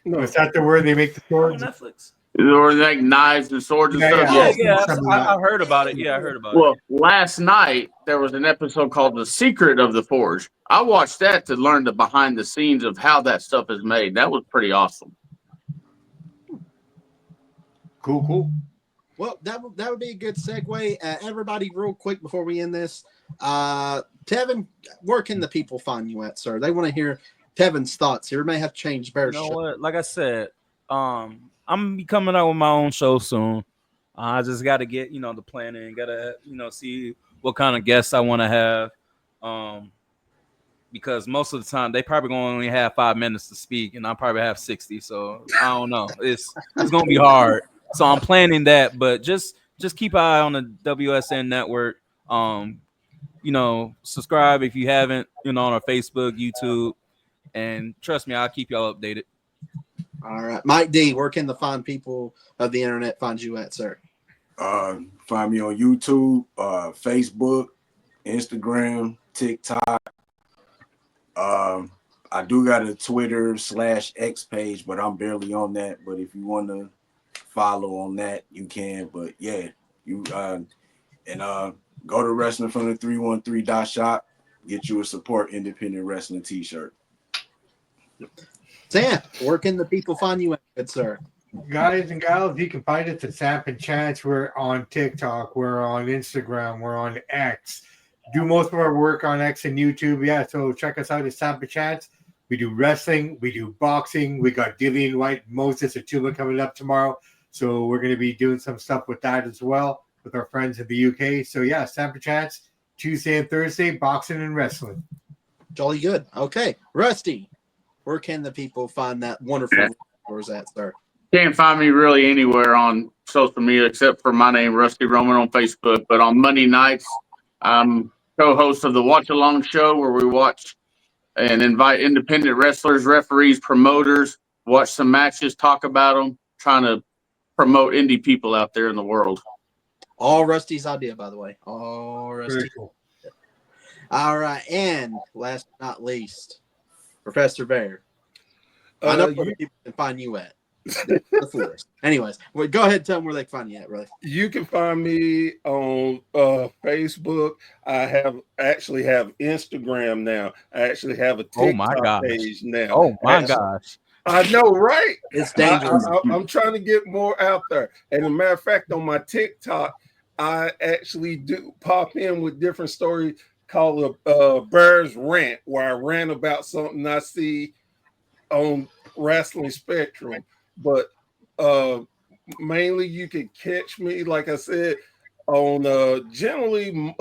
Is that the where they make the swords? On Netflix. Or like knives and swords and stuff? Yeah, I heard about it. Yeah, I heard about it. Well, last night there was an episode called The Secret of the Forge. I watched that to learn the behind the scenes of how that stuff is made. That was pretty awesome. Cool. Well, that would be a good segue. Everybody, real quick before we end this, Tevin, where can the people find you at, sir? They want to hear Tevin's thoughts here. We may have to change Bear's You know show. what? Like I said, I'm gonna be coming out with my own show soon. I just got to get the planning. Got to see what kind of guests I want to have. Because most of the time they probably gonna only have 5 minutes to speak, and I probably have 60. So I don't know. It's gonna be hard. So I'm planning that, but just keep an eye on the WSN network. Subscribe if you haven't, on our Facebook, YouTube, and trust me, I'll keep y'all updated. All right, Mike D, where can the fine people of the internet find you at, sir? Find me on YouTube, Facebook, Instagram, TikTok. I do got a Twitter /X page, but I'm barely on that. But if you want to follow on that, you can. But yeah, you go to Wrestling from the 313.shop, get you a support independent wrestling t-shirt. Sam, where can the people find you at, good sir? Guys and gals, you can find us at Samp and Chats. We're on TikTok, we're on Instagram, we're on X. Do most of our work on X and YouTube. Yeah, so check us out at Samp and Chats. We do wrestling, we do boxing. We got Dillian White, Moses Atuma coming up tomorrow. So we're going to be doing some stuff with that as well with our friends in the UK. So yeah, Samp and Chats, Tuesday and Thursday, boxing and wrestling. Jolly good. Okay, Rusty, where can the people find that wonderful yours at, sir? Can't find me really anywhere on social media except for my name, Rusty Roman, on Facebook. But on Monday nights, I'm co-host of the Watch Along Show, where we watch and invite independent wrestlers, referees, promoters, watch some matches, talk about them, trying to promote indie people out there in the world. All Rusty's idea, by the way. All Rusty. Very cool. All right, and last but not least, Professor Bear. I know where people can find you at. The forest. Anyways, well, go ahead and tell them where they can find you at, really. You can find me on Facebook. I actually have Instagram now. I actually have a TikTok page now. Oh my gosh. I know, right? It's dangerous. I'm trying to get more out there. And as a matter of fact, on my TikTok, I actually do pop in with different stories called Bear's Rant, where I rant about something I see on Wrestling Spectrum. But mainly you can catch me, like I said, on generally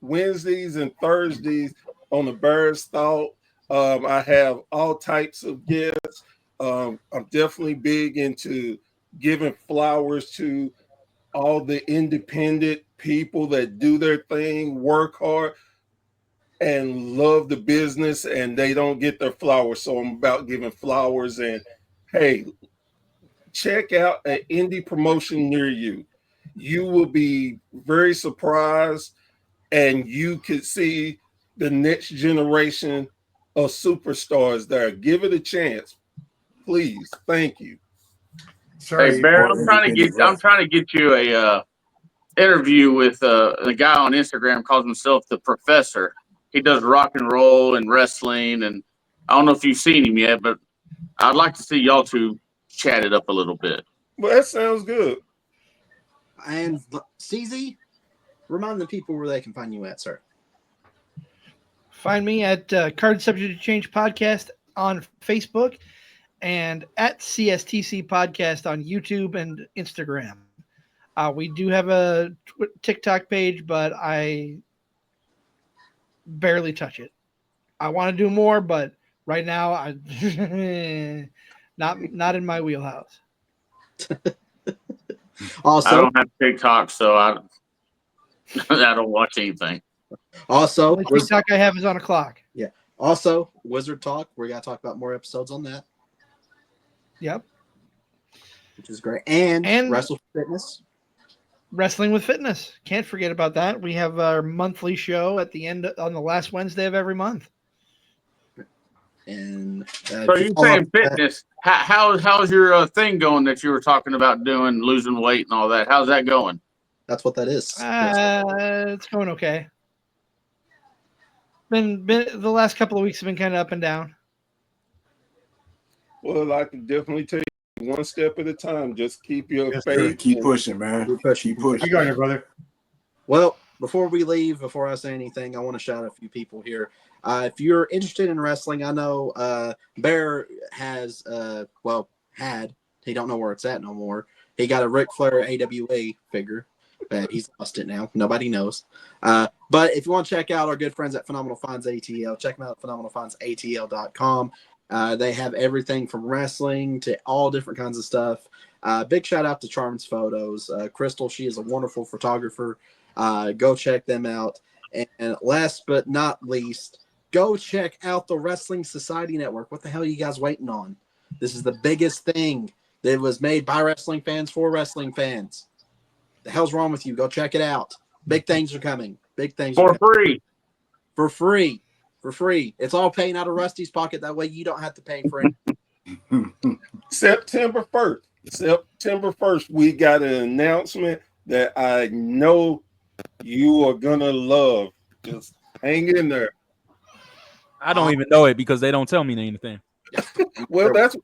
Wednesdays and Thursdays on the Bear's Thought. I have all types of guests. I'm definitely big into giving flowers to all the independent people that do their thing, work hard, and love the business, and they don't get their flowers. So I'm about giving flowers. And hey, check out an indie promotion near you. You will be very surprised and you could see the next generation of superstars there. Give it a chance, please. Thank you. Sorry, Hey Bear, Or independent I'm wrestling. trying to get you a interview with the guy on Instagram calls himself the Professor. He does rock and roll and wrestling, and I don't know if you've seen him yet, but I'd like to see y'all two chat it up a little bit. Well, that sounds good. And CZ, remind the people where they can find you at, sir. Find me at Card Subject to Change Podcast on Facebook and at CSTC Podcast on YouTube and Instagram. We do have a TikTok page, but I barely touch it. I want to do more, but right now I not in my wheelhouse. Also, I don't have TikTok, so I don't watch anything. Also, the only TikTok I have is on a clock. Yeah. Also, Wizard Talk. We got to talk about more episodes on that. Yep. Which is great. And Wrestle Fitness. Wrestling with Fitness. Can't forget about that. We have our monthly show at the end on the last Wednesday of every month. And so you're saying fitness? How's your thing going that you were talking about doing, losing weight and all that? How's that going? That's what that is. It's going okay. Been the last couple of weeks have been kind of up and down. Well, I can definitely tell you one step at a time. Just keep your faith. Keep pushing, man. Keep pushing. You got it, brother. Well, before we leave, before I say anything, I want to shout out a few people here. If you're interested in wrestling, I know Bear has, he don't know where it's at no more. He got a Ric Flair AWA figure, but he's lost it now. Nobody knows. But if you want to check out our good friends at Phenomenal Finds ATL, check them out at phenomenalfindsatl.com. They have everything from wrestling to all different kinds of stuff. Big shout out to Charms Photos. Crystal, she is a wonderful photographer. Go check them out. And last but not least, go check out the Wrestling Society Network. What the hell are you guys waiting on? This is the biggest thing that was made by wrestling fans for wrestling fans. The hell's wrong with you? Go check it out. Big things are coming. Big things for free. For free. For free. It's all paying out of Rusty's pocket. That way you don't have to pay for it. September 1st. September 1st, we got an announcement that I know you are gonna love. Just hang in there. I don't even know it because they don't tell me anything. Well, that's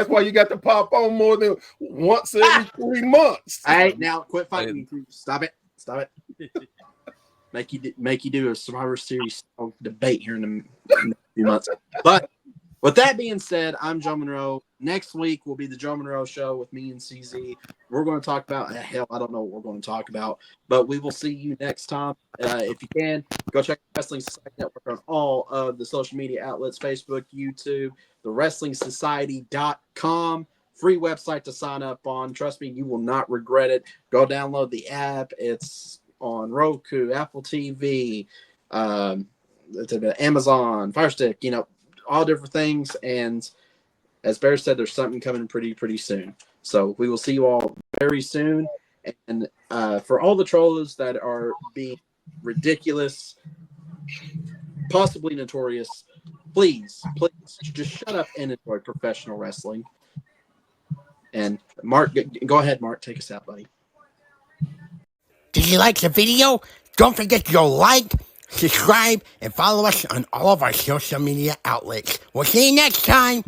why you got to pop on more than once every 3 months. Hey, now quit fighting. Stop it. Stop it. Make you do a Survivor Series debate here in a few months. But with that being said, I'm Joe Monroe. Next week will be the Joe Monroe Show with me and CZ. We're going to talk about hell. I don't know what we're going to talk about, but we will see you next time. If you can, go check the Wrestling Society Network on all of the social media outlets: Facebook, YouTube, the WrestlingSociety.com. Free website to sign up on. Trust me, you will not regret it. Go download the app. It's on Roku, Apple TV, Amazon, Fire Stick, all different things. And as Bear said, there's something coming pretty soon. So we will see you all very soon. And for all the trolls that are being ridiculous, possibly notorious, please just shut up and enjoy professional wrestling. And Mark, go ahead, Mark, take us out, buddy. Did you like the video? Don't forget to go like, subscribe, and follow us on all of our social media outlets. We'll see you next time.